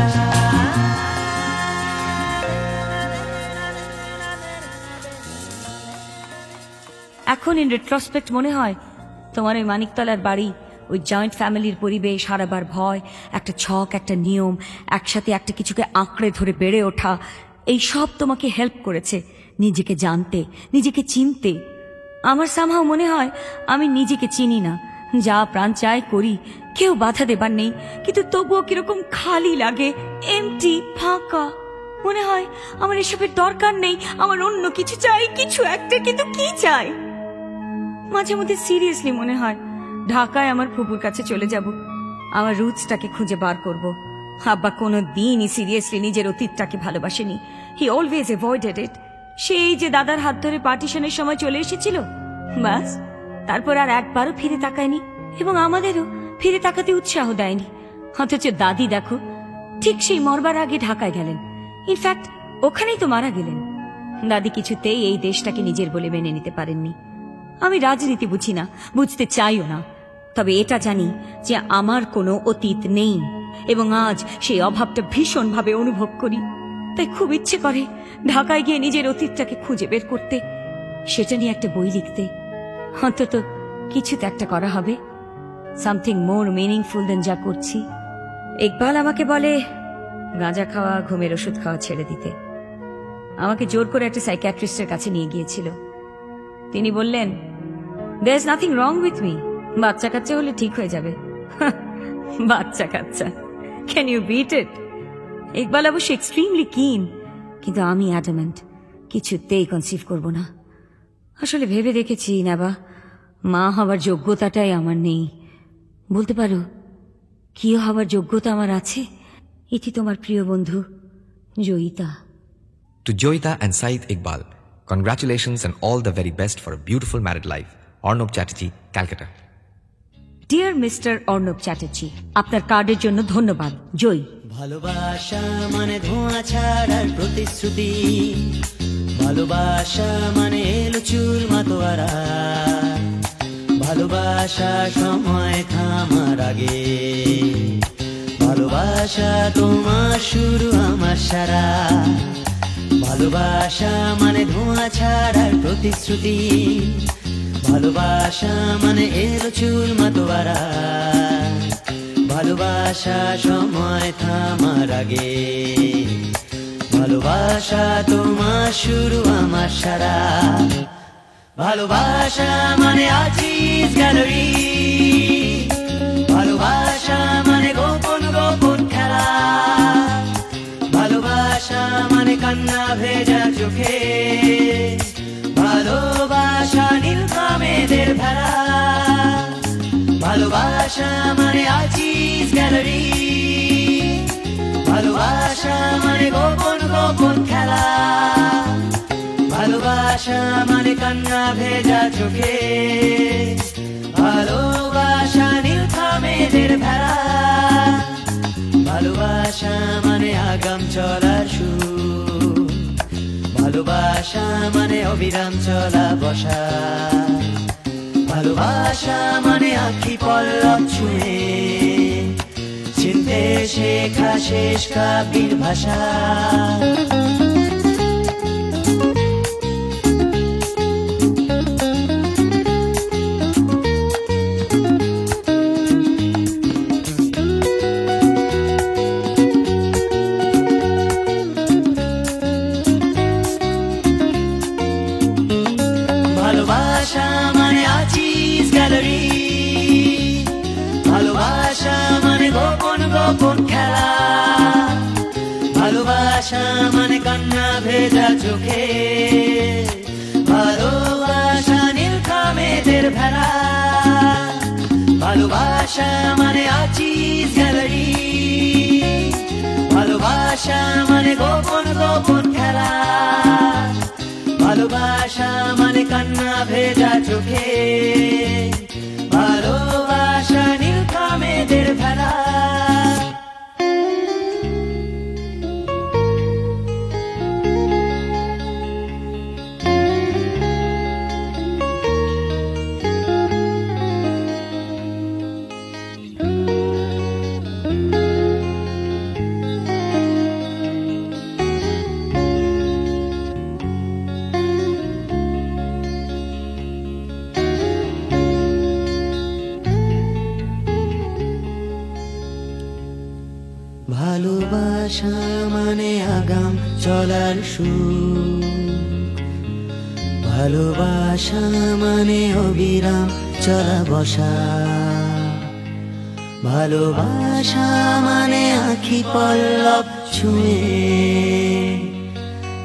এখন ইন রেট্রোস্পেক্ট মনে হয় তোমার ওই মানিকতলার বাড়ি, ওই জয়েন্ট ফ্যামিলির পরিবেশ, হারাবার ভয়, একটা ছক, একটা নিয়ম, একসাথে একটা কিছুকে আঁকড়ে ধরে বেড়ে ওঠা, এই সব তোমাকে হেল্প করেছে নিজেকে জানতে, নিজেকে চিনতে। আমার সামহাও মনে হয় আমি নিজেকে চিনি না, যা প্রাণ চায় করি, কেউ বাধা দেবার নেই, কিন্তু তবুও কিরকম খালি লাগে, এমটি, ফাঁকা। মনে হয় আমার এসবের দরকার নেই, আমার অন্য কিছু চাই, কিছু একটা, কিন্তু কি চাই? মাঝে মধ্যে সিরিয়াসলি মনে হয় ঢাকায় আমার ফুপুর কাছে চলে যাব, আমার রুটসটাকে খুঁজে বার করব। আব্বা কোনো দিনই সিরিয়াসলি নিজের অতীতটাকে ভালোবাসেনি, হি অলওয়েজ অ্যাভয়েডেড ইট। সেই যে দাদার হাত ধরে পার্টিশনের সময় চলে এসেছিল, বাস তারপর আর একবারও ফিরে তাকায়নি, এবং আমাদেরও ফিরে তাকাতে উৎসাহ দেয়নি। অথচ দাদি দেখো, ঠিক সেই মরবার আগে ঢাকায় গেলেন, ইনফ্যাক্ট ওখানেই তো মারা গেলেন। দাদি কিছুতেই এই দেশটাকে নিজের বলে মেনে নিতে পারেননি। আমি রাজনীতি বুঝি না, বুঝতে চাইও না, তবে এটা জানি যে আমার কোনো অতীত নেই, এবং আজ সেই অভাবটা ভীষণভাবে অনুভব করি। তাই খুব ইচ্ছে করে ঢাকায় গিয়ে নিজের অতীতটাকে খুঁজে বের করতে, সেটা নিয়ে একটা বই লিখতে। অন্তত কিছু তো একটা করা হবে, সামথিং মোর মিনিংফুল দেন যা করছি। ইকবাল আমাকে বলে গাঁজা খাওয়া, ঘুমের ওষুধ খাওয়া ছেড়ে দিতে। আমাকে জোর করে একটা সাইকিয়াট্রিস্টের কাছে নিয়ে গিয়েছিল। তিনি বললেন, There's nothing wrong with me. বাচ্চা কাচ্চা হলে ঠিক হয়ে যাবে। বাচ্চা কাচ্চা, can you beat it? Iqbal অবশ্য এক্সট্রিমলি কিন, কিন্তু আমি অ্যাডামেন্ট, কিছুতেই কনসিভ করব না। আসলে ভেবে দেখেছি নেবা, মা হওয়ার যোগ্যতাটাই আমার নেই। বলতে পারো কি হওয়ার যোগ্যতা আমার আছে? এটি তোমার প্রিয় বন্ধু Joyita. To Joyita and Saeed Iqbal, congratulations and all the very best for a beautiful married life. Arnab Chatterjee, Calcutta. Dear mister Arnab Chatterjee, আপনার কার্ডের জন্য ধন্যবাদ। জয়। ভালোবাসা মানে ধোঁয়া ছাড়ার প্রতিশ্রুতি, ভালোবাসা মানে এলো চুল মাতোয়ারা, ভালোবাসা সময় থামার আগে, ভালোবাসা তোমার শুরু আমার সারা, ভালোবাসা মানে ধোঁয়া ছাড়ার প্রতিশ্রুতি, ভালোবাসা মানে এলো চুল মাতোয়ারা, ভালোবাসা সময় থামার আগে, ভালোবাসা তোমার শুরু আমার সারা, ভালোবাসা মানে আজিজ গ্যালারি, ভালোবাসা মানে গোপন গোপন খেলা, ভালোবাসা মানে কান্না ভেজা চোখে, ভালোবাসা নীলকামেদের ভেলা, ভালোবাসা ভালোবাসা মানে আচিস গ্যালারি, ভালোবাসা মানে গোপন গোপন খেলা, ভালোবাসা মানে কান্না ভেজা চোখে, ভালোবাসা নীলখা মেয়েদের ভেড়া, ভালোবাসা মানে আগাম চলার সুর, ভালোবাসা মানে অবিরাম চলা বসা, ভালোবাসা মানে আঁখি পল্লব ছুঁয়ে চিনতে শেখা শেষ কাব্যের ভাষা। ভালোবাসা মানে আচিস গ্যালারি, ভালোবাসা মানে গোপন গোপন খেলা, ভালোবাসা মানে কান্না ভেজা চোখে, ভালোবাসা নীলখা মেয়েদের ভেড়া, ভালোবাসা মানে আচিস গ্যালারি, ভালোবাসা মানে গোপন গোপন খেলা, ভালোবাসা মানে কান্না ভেজা চোখে, ভালোবাসা নীলখা মেয়েদের ভেড়া। ভালোবাসা মানে আগাম চলার সুর, ভালোবাসা মানে অবিরাম চলা বসা, ভালোবাসা মানে আঁখি পল্লব ছুঁয়ে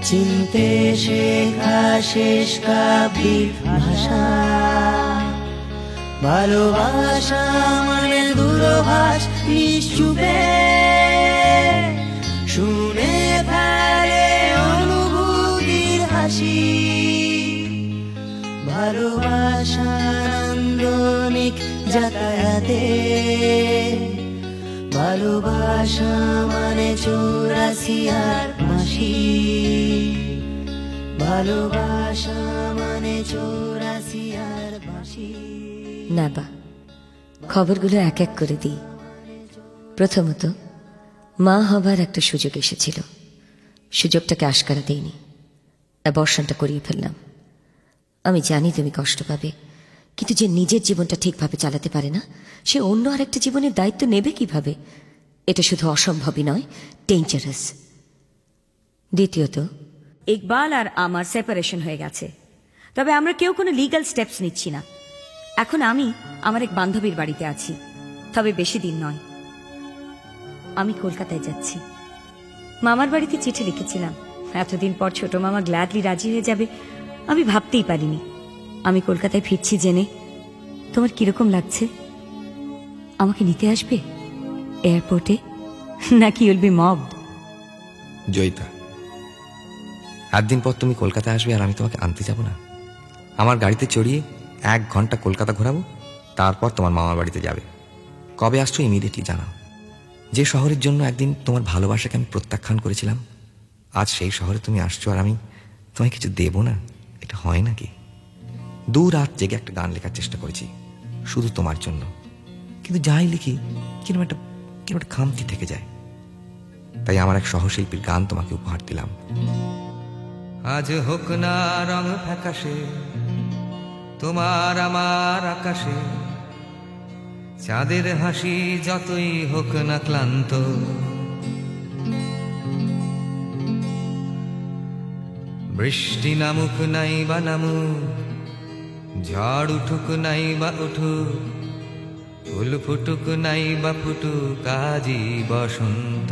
চিনতে শেখা শেষ কাব্যের ভাষা, ভালোবাসা মানে দূরভাষ নিশ্চুপে শুনে ফেলে অনুভূতির হাসি, ভালোবাসা নান্দনিক যাতায়াতে, ভালোবাসা মানে 84 আর মাসি, ভালোবাসা মানে 84 আর বাঁশি। না বা, খবরগুলো এক এক করে দিই। প্রথমত, মা হবার একটা সুযোগ এসেছিল, সুযোগটাকে আশকারা দিইনি, অ্যাবর্শনটা করিয়ে ফেললাম। আমি জানি তুমি কষ্ট পাবে, কিন্তু যে নিজের জীবনটা ঠিকভাবে চালাতে পারে না, সে অন্য আরেকটা জীবনের দায়িত্ব নেবে কিভাবে? এটা শুধু অসম্ভবই নয়, ডেঞ্জারাস। দ্বিতীয়ত, ইকবাল আর আমার সেপারেশন হয়ে গেছে, তবে আমরা কেউ কোনো লিগ্যাল স্টেপস নিচ্ছি না। এখন আমি আমার এক বান্ধবীর বাড়িতে আছি, তবে বেশি দিন নয়। আমি কলকাতায় যাচ্ছি। মামার বাড়িতে চিঠি লিখেছিলাম, এতদিন পর ছোট মামা গ্ল্যাডলি রাজি হয়ে যাবে আমি ভাবতেই পারিনি। আমি কলকাতায় ফিরছি জেনে তোমার কিরকম লাগছে? আমাকে নিতে আসবে এয়ারপোর্টে, নাকি উইল বি মবড? জয়িতা, একদিন পর তুমি কলকাতায় আসবে আর আমি তোমাকে আনতে যাব না? আমার গাড়িতে চড়িয়ে 1 ঘন্টা কলকাতা ঘোরাবো, তারপর তোমার মামার বাড়িতে যাবে। কবে আসছো ইমিডিয়েটলি জানাও। যে শহরের জন্য একদিন তোমার ভালোবাসাকে আমি প্রত্যাখ্যান করেছিলাম, আজ সেই শহরে তুমি আসছো আর আমি তোমায় কিছু দেব না, এটা হয় নাকি? 2 রাত জেগে একটা গান লেখার চেষ্টা করেছি শুধু তোমার জন্য, কিন্তু যাই লিখি কিরকম একটা খামতি থেকে যায়। তাই আমার এক সহশিল্পীর গান তোমাকে উপহার দিলাম। আজ হোক না রং ফ্যাকাশে তোমার আমার আকাশে, চাঁদের হাসি যতই হোক না ক্লান্ত, বৃষ্টি নামুক নাই বা নামুক, ঝড় উঠুক নাই বা উঠুক, ফুল ফুটুক নাই বা ফুটুক, আজই বসন্ত।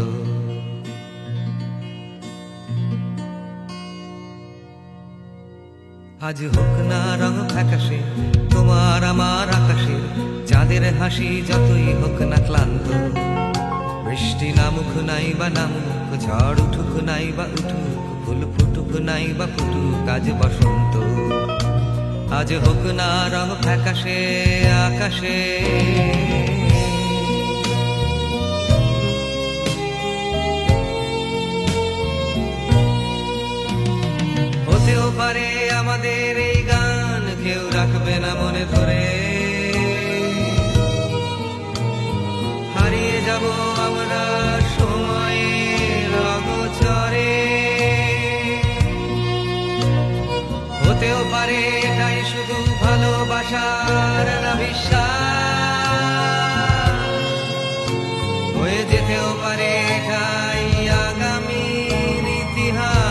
আজ হোক না রং ফ্যাকাশে তোমার আমার আকাশে, চাঁদের হাসি যতই হোক না ক্লান্ত, বৃষ্টি নামুক নাই বা নামুক, ঝড় উঠুক নাই বা উঠুক, ফুল ফুটুক নাই বা ফুটুক, আজ বসন্ত। আজ হোক না রং ফ্যাকাশে আকাশে, হতেও পারে আমাদের এই গান কেউ রাখবে না মনে ধরে, হারিয়ে যাব আমরা সময়ের অগোচরে। হতেও পারে এটাই শুধু ভালোবাসার না বিশ্বাস, হয়ে যেতেও পারে এটাই আগামীর ইতিহাস।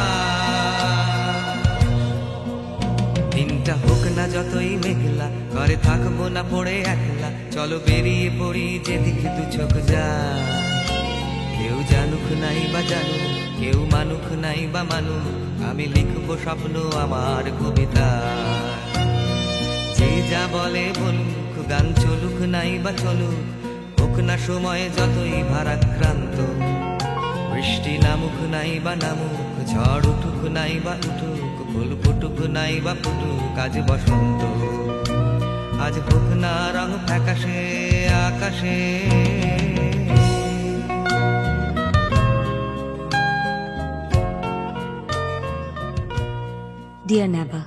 দিনটা হোক না যতই মেঘলা, ঘরে থাকবো না পড়ে একলা, চলো বেরিয়ে পড়ি যেদিকে দু চোখ যায়। কেউ জানুক নাই বা জানুক, কেউ মানুক নাই বা মানুক, আমি লিখবো স্বপ্ন আমার কবিতা। যে যা বলে বলুক, গান চলুক নাই বা চলুক, হোক না সময় যতই ভারাক্রান্ত, বৃষ্টি নামুক নাই বা নামুক, ঝড় উঠুক নাই বা উঠুক, ফুল ফুটুক নাই বা ফুটুক, আজ বসন্ত। আজ হোক না রং ফ্যাকাশে আকাশে। ডিয়ার নাবা,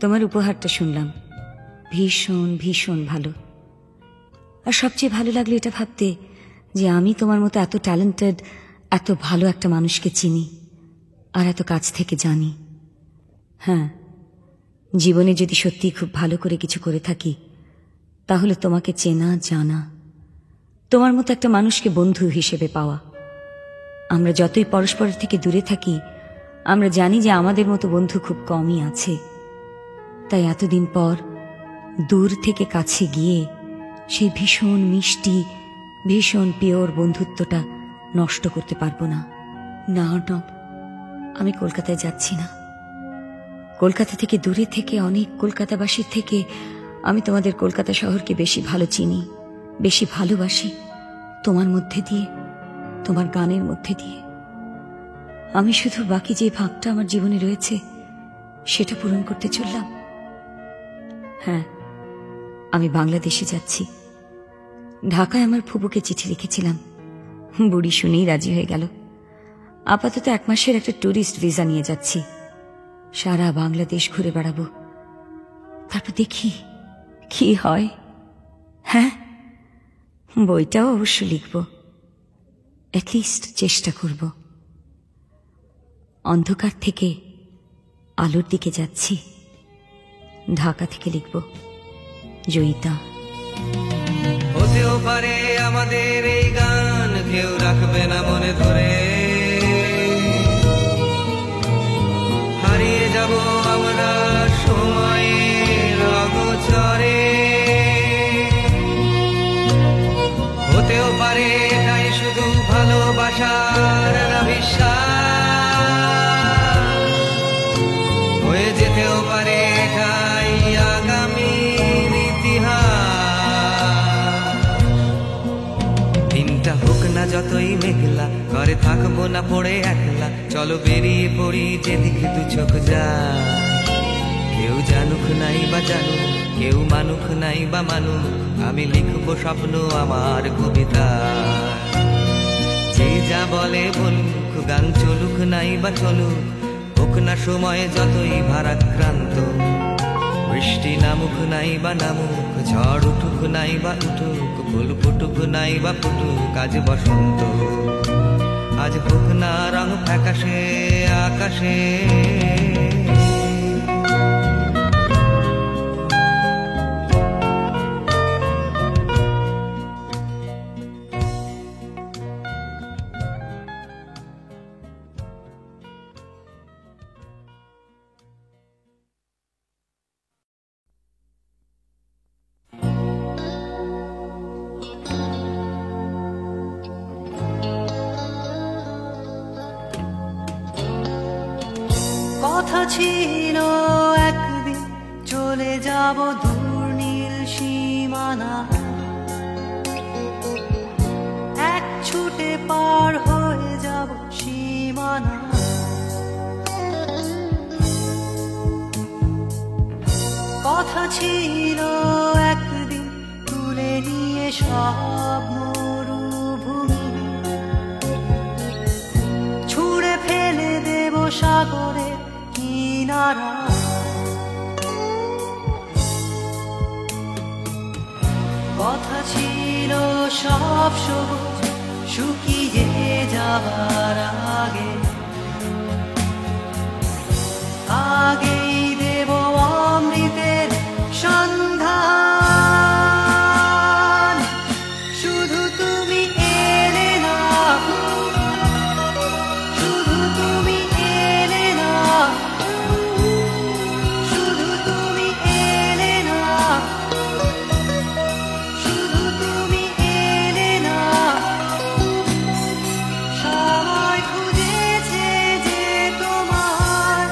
তোমার উপহারটা শুনলাম, ভীষণ ভীষণ ভালো। আর সবচেয়ে ভালো লাগলো এটা ভাবতে যে আমি তোমার মতো এত ট্যালেন্টেড, এত ভালো একটা মানুষকে চিনি আর এত কাছ থেকে জানি। হ্যাঁ, জীবনে যদি সত্যি খুব ভালো করে কিছু করে থাকি, তাহলে তোমাকে চেনা জানা, তোমার মতো একটা মানুষকে বন্ধু হিসেবে পাওয়া। আমরা যতই পরস্পরের থেকে দূরে থাকি, আমরা জানি যে আমাদের মতো বন্ধু খুব কমই আছে। তাই এতদিন পর দূর থেকে কাছে গিয়ে সেই ভীষণ মিষ্টি, ভীষণ পিওর বন্ধুত্বটা নষ্ট করতে পারবো না। না অর্ণব, আমি কলকাতায় যাচ্ছি না। কলকাতা থেকে দূরে থেকে, অনেক কলকাতাবাসীর থেকে আমি তোমাদের কলকাতা শহরকে বেশি ভালো চিনি, বেশি ভালোবাসি, তোমার মধ্যে দিয়ে, তোমার গানের মধ্যে দিয়ে। আমি শুধু বাকি যে ভাগটা আমার জীবনে রয়েছে সেটা পূরণ করতে চললাম। হ্যাঁ, আমি বাংলাদেশে যাচ্ছি। ঢাকায় আমার ফুপুকে চিঠি লিখেছিলাম, বুড়ি শুনেই রাজি হয়ে গেল। আপাতত 1 মাসের একটা ট্যুরিস্ট ভিসা নিয়ে যাচ্ছি। সারা বাংলাদেশ ঘুরে বেড়াবো, তারপর দেখি কি হয়। হ্যাঁ, বইটাও অবশ্য লিখব, অ্যাটলিস্ট চেষ্টা করব। অন্ধকার থেকে আলোর দিকে যাচ্ছি, ঢাকা থেকে লিখব জয়িতা। হতেও পারে আমাদের এই গান কেউ রাখবে না মনে ধরে, হারিয়ে যাব আমরা সময়ের অগোচরে। হতেও পারে এটাই শুধু ভালোবাসার না বিশ্বাস, হয়ে যেতেও পারে এটাই আগামীর ইতিহাস। দিনটা হোক না যতই মেঘলা, ঘরে থাকবো না পড়ে একলা, চলো বেরিয়ে পড়ি যেদিকে দু চোখ যায়। কেউ জানুক নাই বা জানুক, কেউ মানুক নাই বা মানুক, আমি লিখবো স্বপ্ন আমার কবিতা। যে যা বলে বলুক, গান চলুক নাই বা চলুক, হোক না সময় যতই ভারাক্রান্ত, বৃষ্টি নামুক নাই বা নামুক, ঝড় উঠুক নাই বা উঠুক, ফুল ফুটুক নাই বা ফুটুক, আজ বসন্ত। আজ হোক না রং ফ্যাকাশে আকাশে। কথা ছিল যাব দূর নীল সীমানা, এক ছুটে পার হয়ে যাব সীমানা। কথা ছিল একদিন তুলে নিয়ে সব মরুভূমি, ছুঁড়ে ফেলে দেব সাগরের কিনারা। কথা ছিল সব সবুজ শুকিয়ে যাবার আগে, আগেই দেব অমৃতের সন্ধান। শুধু তুমি এলে না, শুধু তুমি এলে না, শুধু তুমি এলে না, শুধু তুমি এলে না। সবাই খুঁজেছে যে তোমার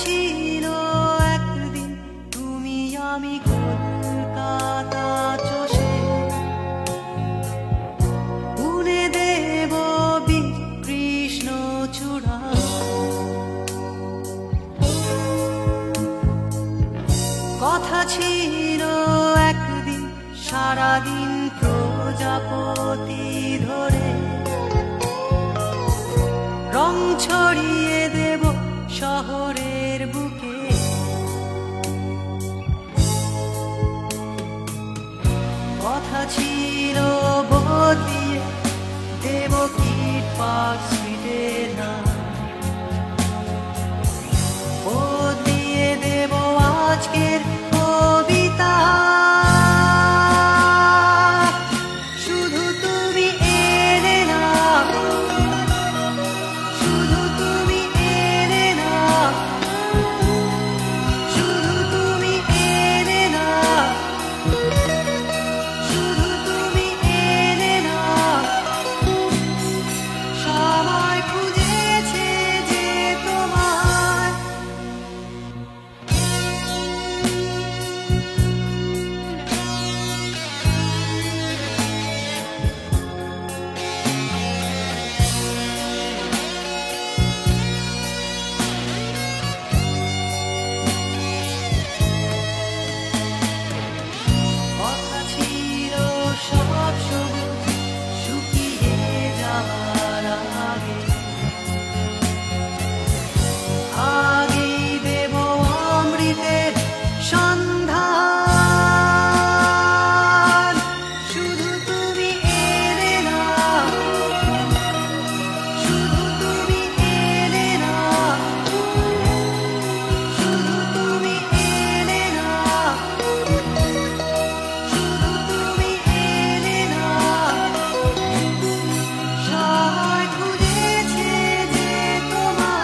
ছিল একদিন তুমি আমি কলকাতা চষে বুনে দেব কৃষ্ণ চূড়া। কথা ছিল একদিন সারাদিন প্রজাপতি ধরে রং ছড়িয়ে দেব শহরের বুকে। কথা ছিল বদলিয়ে দেব কিট পার্ক স্ট্রিটের নাম, বদলিয়ে দেব আজকের কবিতা। শুধু তুমি এলে না, শুধু তুমি এলে না, শুধু তুমি এলে না, শুধু তুমি এলে না। সবাই খুঁজেছে যে তোমার কথা ছিল সব সবুজ শুকিয়ে যাবার আগে, আগেই দেব অমৃতের সন্ধান। শুধু তুমি এলে না, শুধু তুমি এলে না, শুধু তুমি এলে না, শুধু তুমি এলে না। সবাই খুঁজেছে যে তোমার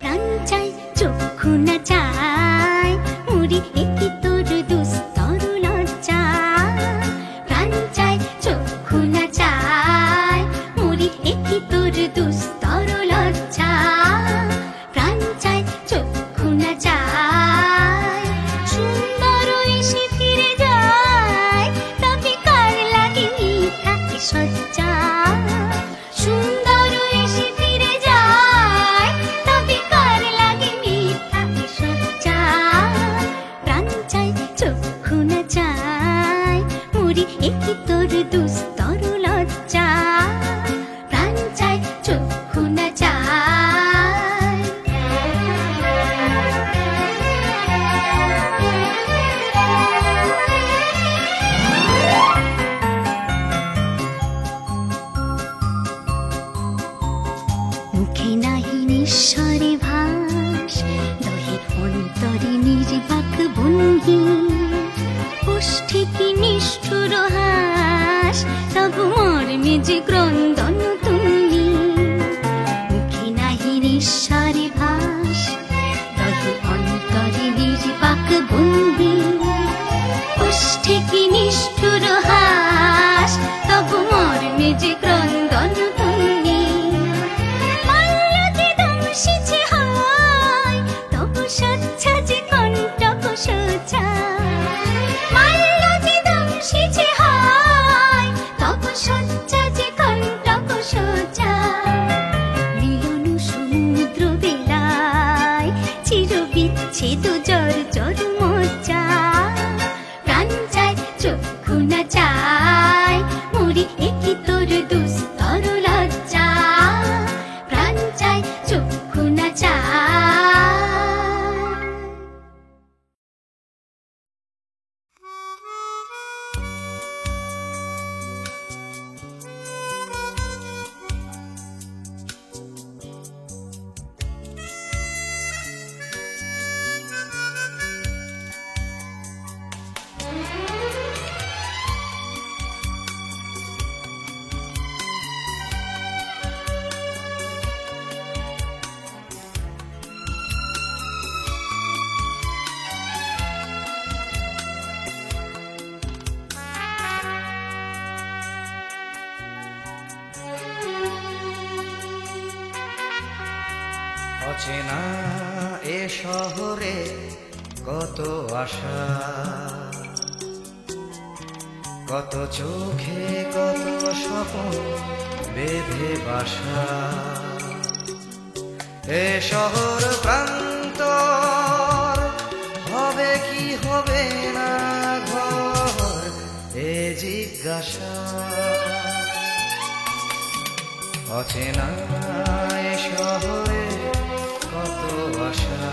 প্রাণ চাই চক্ষু না চাই মুড়ি একটি তোর দুস্তর লজ্জা। প্রাণ চাই চক্ষু না চাই মুড়ি একটি তোর দুস্তর লজ্জা। প্রাণ চাই চক্ষু না চাই সুন্দর এসে ফিরে যায়, তবে কার লাগে মিথ্যা সজ্জা। সুন্দর এসে ফিরে যায়, তবে কার লাগে মিথ্যা সজ্জা। প্রাণ চাই চক্ষু না চাই মুড়ি একটি তোর দুস্তর লজ্জা। প্রাণ চাই চক্ষু না চাই। মুখে নাহি নিঃস্বরে ভাস, দহে অন্তরে নির্বাক বন্দী। ওষ্ঠে কি নিষ্ঠুর হাস, তবু মর্মে যে ক্রন্দন তুল্লি। মুখে নাহি নিঃস্বরে ভাস, দহে অন্তরে নির্বাক বন্দী। ওষ্ঠে কি নিষ্ঠুর হাস, তবু মর্মে যে ক্রন্দন তুল্লি। অচেনা এ শহরে কত আশা, কত চোখে কত স্বপ্ন বেঁধে বাসা। এ শহর প্রান্তর হবে কি হবে না ঘর, এ জিজ্ঞাসা। অচেনা এ শহরে কত আশা।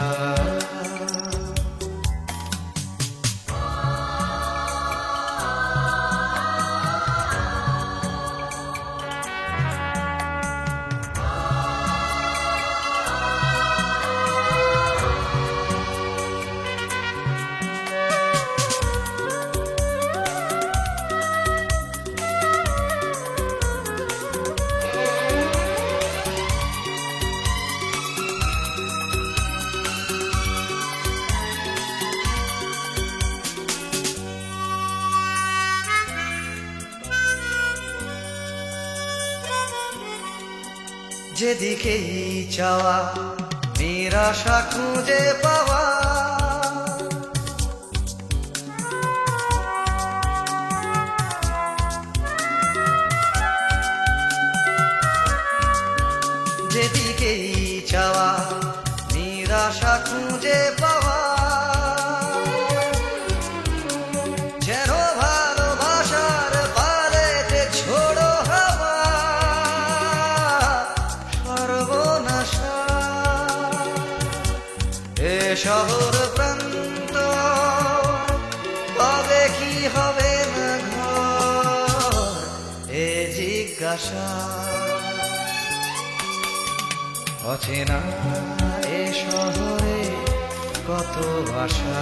যেদিকেই চাওয়া নিরাশা খুঁজে পাওয়া, যেদিকেই চাওয়া নিরাশা খুঁজে পাওয়া। যেন ভালোবাসার পালেতে ছোড়ো হাওয়া সর্বনাশা। এ শহর প্রান্ত হবে কি হবে না ঘর, এ জিজ্ঞাসা। অচেনা এ শহরে কত আশা।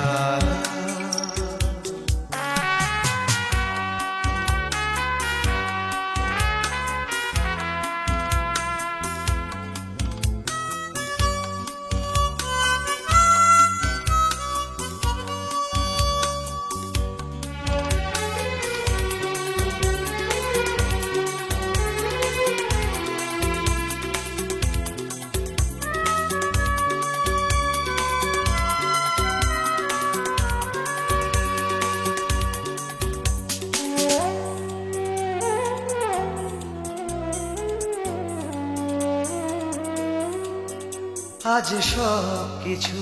আজ সব কিছু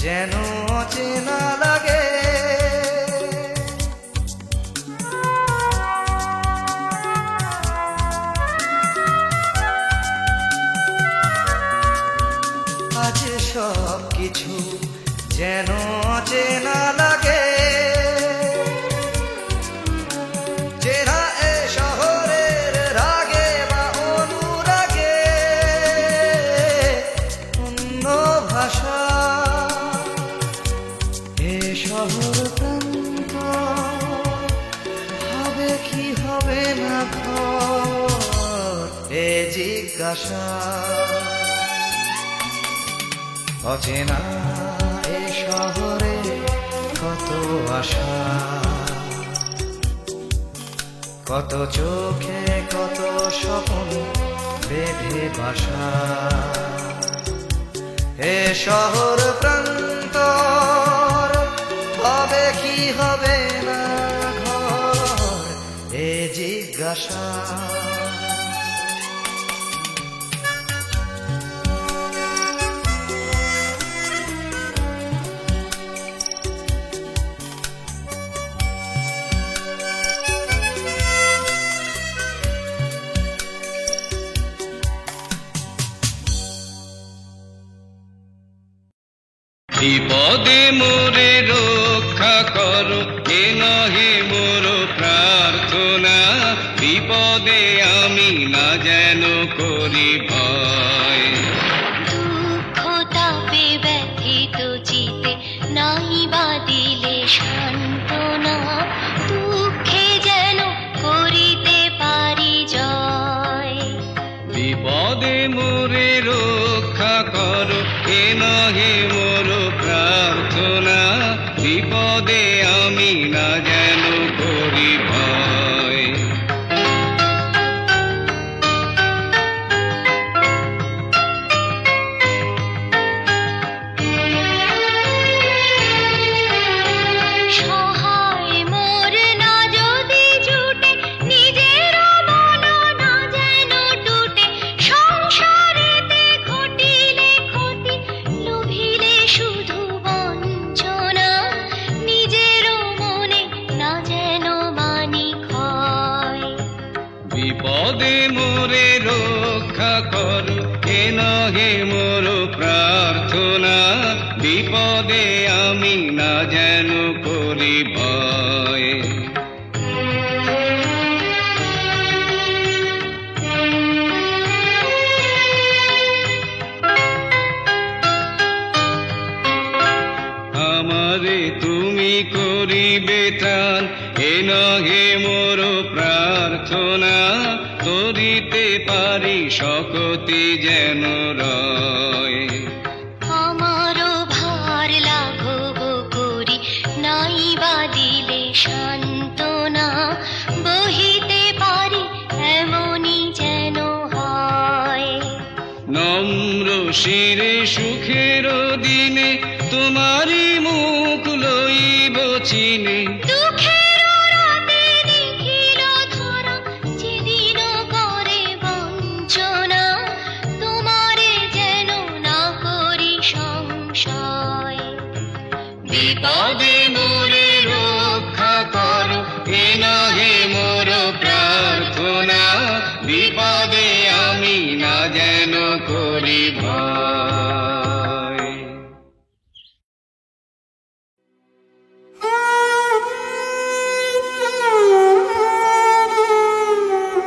যেন অচেনা লাগে, আজ সব কিছু যেন অচেনা লাগে। চেনা এ শহরের রাগে বা অনুরাগে অন্য ভাষা। এ শহর প্রান্ত হবে কি হবে না ঘর, এ জিজ্ঞাসা। অচেনা এ শহরে কত আশা, কত চোখে কত স্বপ্ন বেঁধে বাসা। এ শহর প্রান্তর হবে কি হবে না ঘর, এ জিজ্ঞাসা। বিপদে মোরে রক্ষা করো, এ নহে মোর প্রার্থনা। বিপদে আমি না যেন করি ভয়। দুঃখ তাপে ব্যথিত চিতে নাই বা দিলে সান্ত্বনা। দুঃখে যেন করিতে পারি জয়। বিপদে মোরে রক্ষা করো, এ নহে মোর প্রার্থনা। বিপদে আমি না যেন করি ভয়। নহে মোর প্রার্থনা, বিপদে আমি না যেন করি ভয়। আমারে তুমি করিবে ত্রাণ, এ নহে মোর প্রার্থনা, করিতে পারি শকতি যেন রয়। আমারও ভার লাঘব করি, নাই বা দিলে সান্ত্বনা, বহিতে পারি এমনই যেন হয়। নম্র শিরে সুখের দিনে তোমারি মুখ লইব চিনে, দুঃখের রাতে নিখিল ধরা, যেদিন করে বঞ্চনা, তোমারে যেন না করি সংশয়। বিপদে মোরে রক্ষা করো, এ নহে মোর প্রার্থনা, বিপদে আমি না যেন করি ভয়।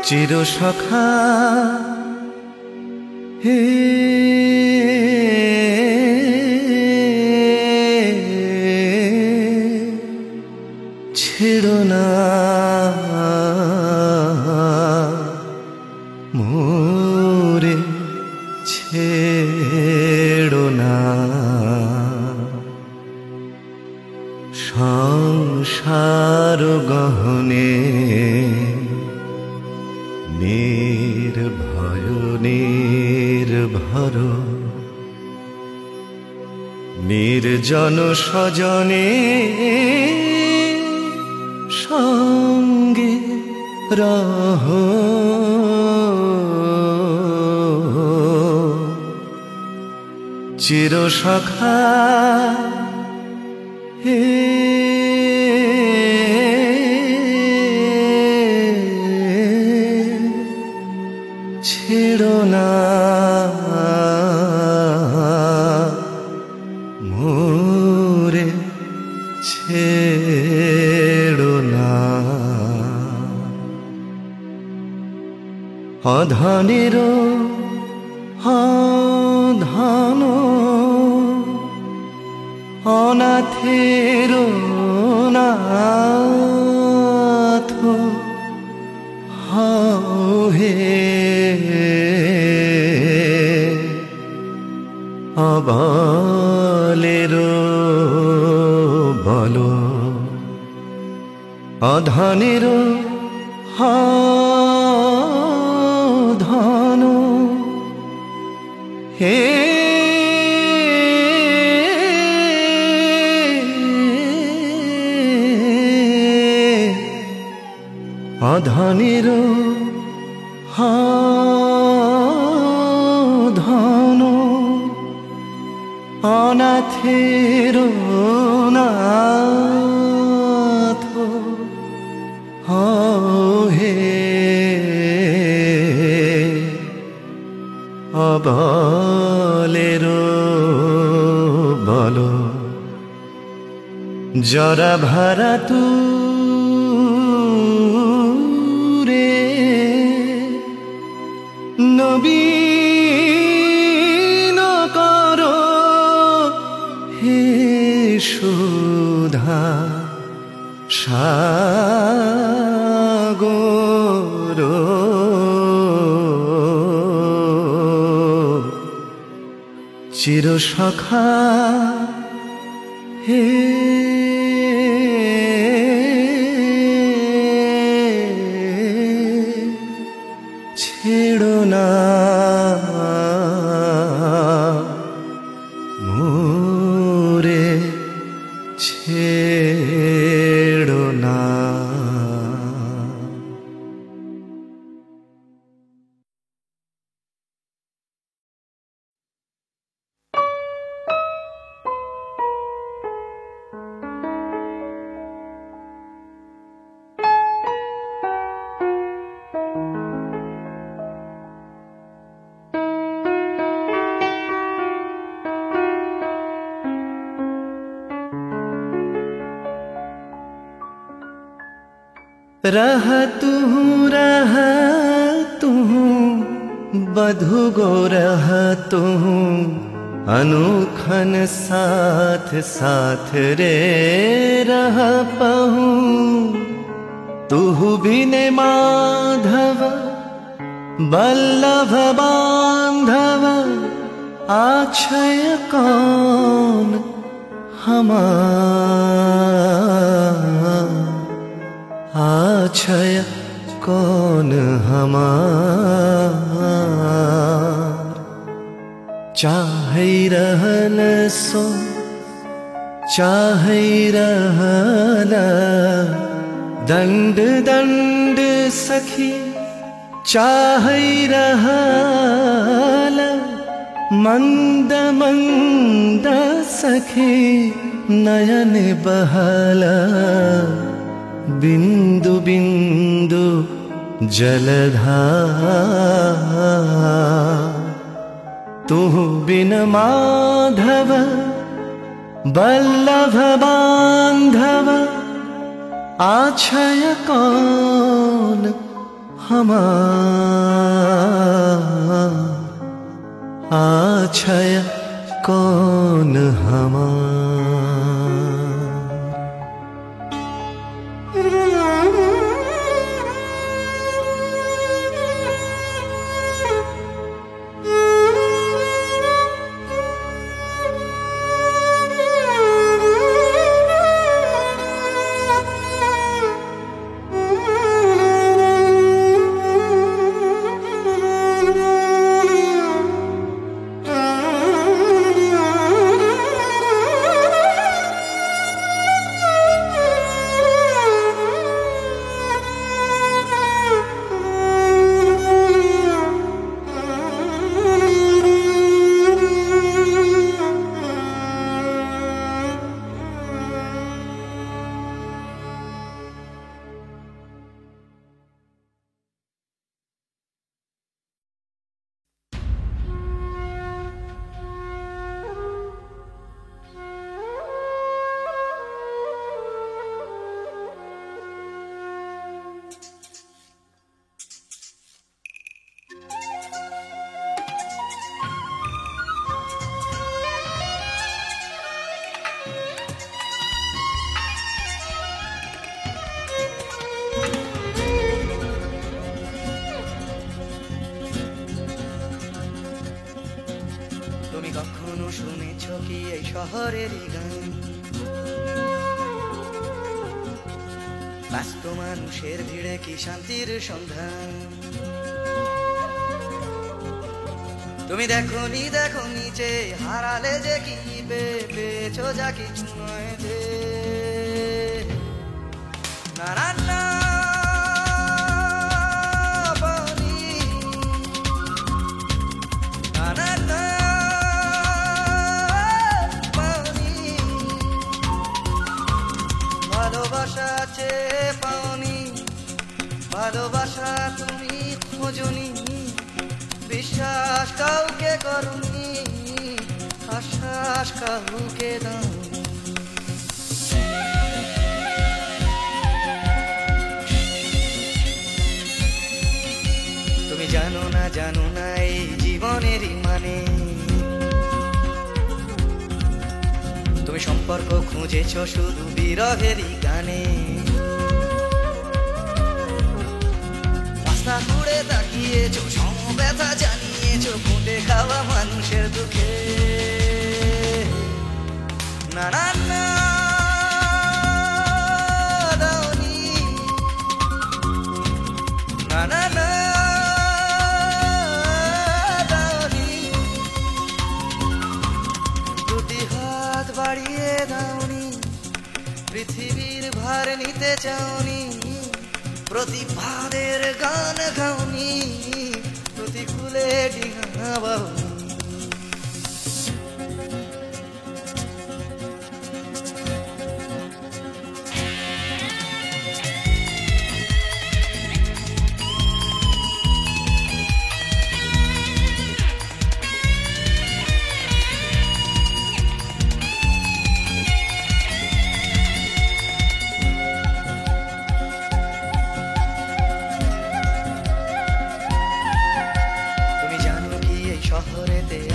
চিরসখা হে ছেড়ো না মোরে, ছেড়ো না সংসার গহনে, নির্ভয় নির্ভর নির্জন স্বজনে সঙ্গে রহ। চিরসখা হে ছেড়ো না মোরে, ছেড়ো না অধনের ধন, অনাথের নাথ হে অবলের বল, অধনের ধন হে অধনের ধন, অনাথের নাথ হে অবলের বল, জরা ভারা তুরে নবীন কর হে সুধা সাগর। চিরসখা হে ছেড়ো না মোরে, ছেড়ো না। रह तू बधु गो रह तू अनुखन साथ साथ रे रह पहूँ तू बिने माधव बल्लभ बांधव आछय कौन हमार आछय कौन हमार चाहे रहन सो चाहे रहन दंड दंड सखी चाहे रहन मंद मंद सखी नयन बहला बिंदु बिंदु जलधार तू बिन माधव बल्लभ बांधव आछय कौन हमार आछय कौन हमार। তুমি কখনো শুনেছ কি এই শহরেরই গান? ব্যস্ত মানুষের ভিড়ে কি শান্তির সন্ধান? তুমি দেখোনি যে হারালে যে কি পেয়েছো যা কিছু নয় যে না না না ভালোবাসা আছে পাওনি, ভালোবাসা তুমি খোঁজনি, বিশ্বাস কাউকে করনি, আশ্বাস কাউকে দাওনি। তুমি জানো না এই জীবনেরই মানে, তুমি সম্পর্ক খুঁজেছ শুধু বিরহেরই গানে, রাস্তা ঘুরে তাকিয়েছ সমব্যথা জানিয়েছ ফুটে খাওয়া মানুষের দুঃখে। না না না দাওনি, না না না বাড়িয়ে দাওনি, পৃথিবীর ভার নিতে চাওনি, প্রতিবাদের গান গাওনি, প্রতিকূলে ডিঙা বাওনি।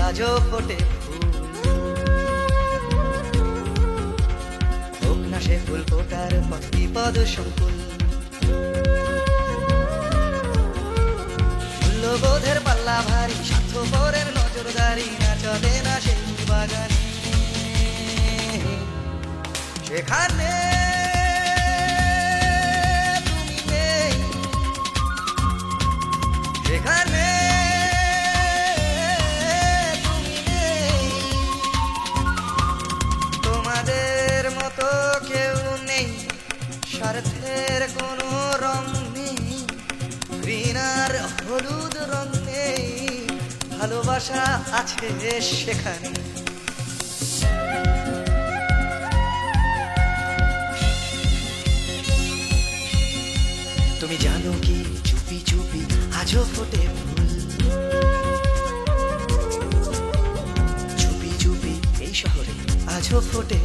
আজও ফোটে ফুল। হোক না সে ফুল ফোটার পথ বিপদ সংকুল, মূল্যবোধের পাল্লা ভারী, স্বার্থপরের নজরদারি না চলে না সেই বাগানে। সেখানে তুমি নেই, সেখানে তুমি নেই, তোমাদের মতো কেউ নেই, স্বার্থের কোনো রং নেই, ঘৃণার হলুদ রং নেই, ভালোবাসা আছে সেখানে। তুমি জানো কি চুপি চুপি আজও ফোটে ফুল, চুপি চুপি এই শহরে আজও ফোটে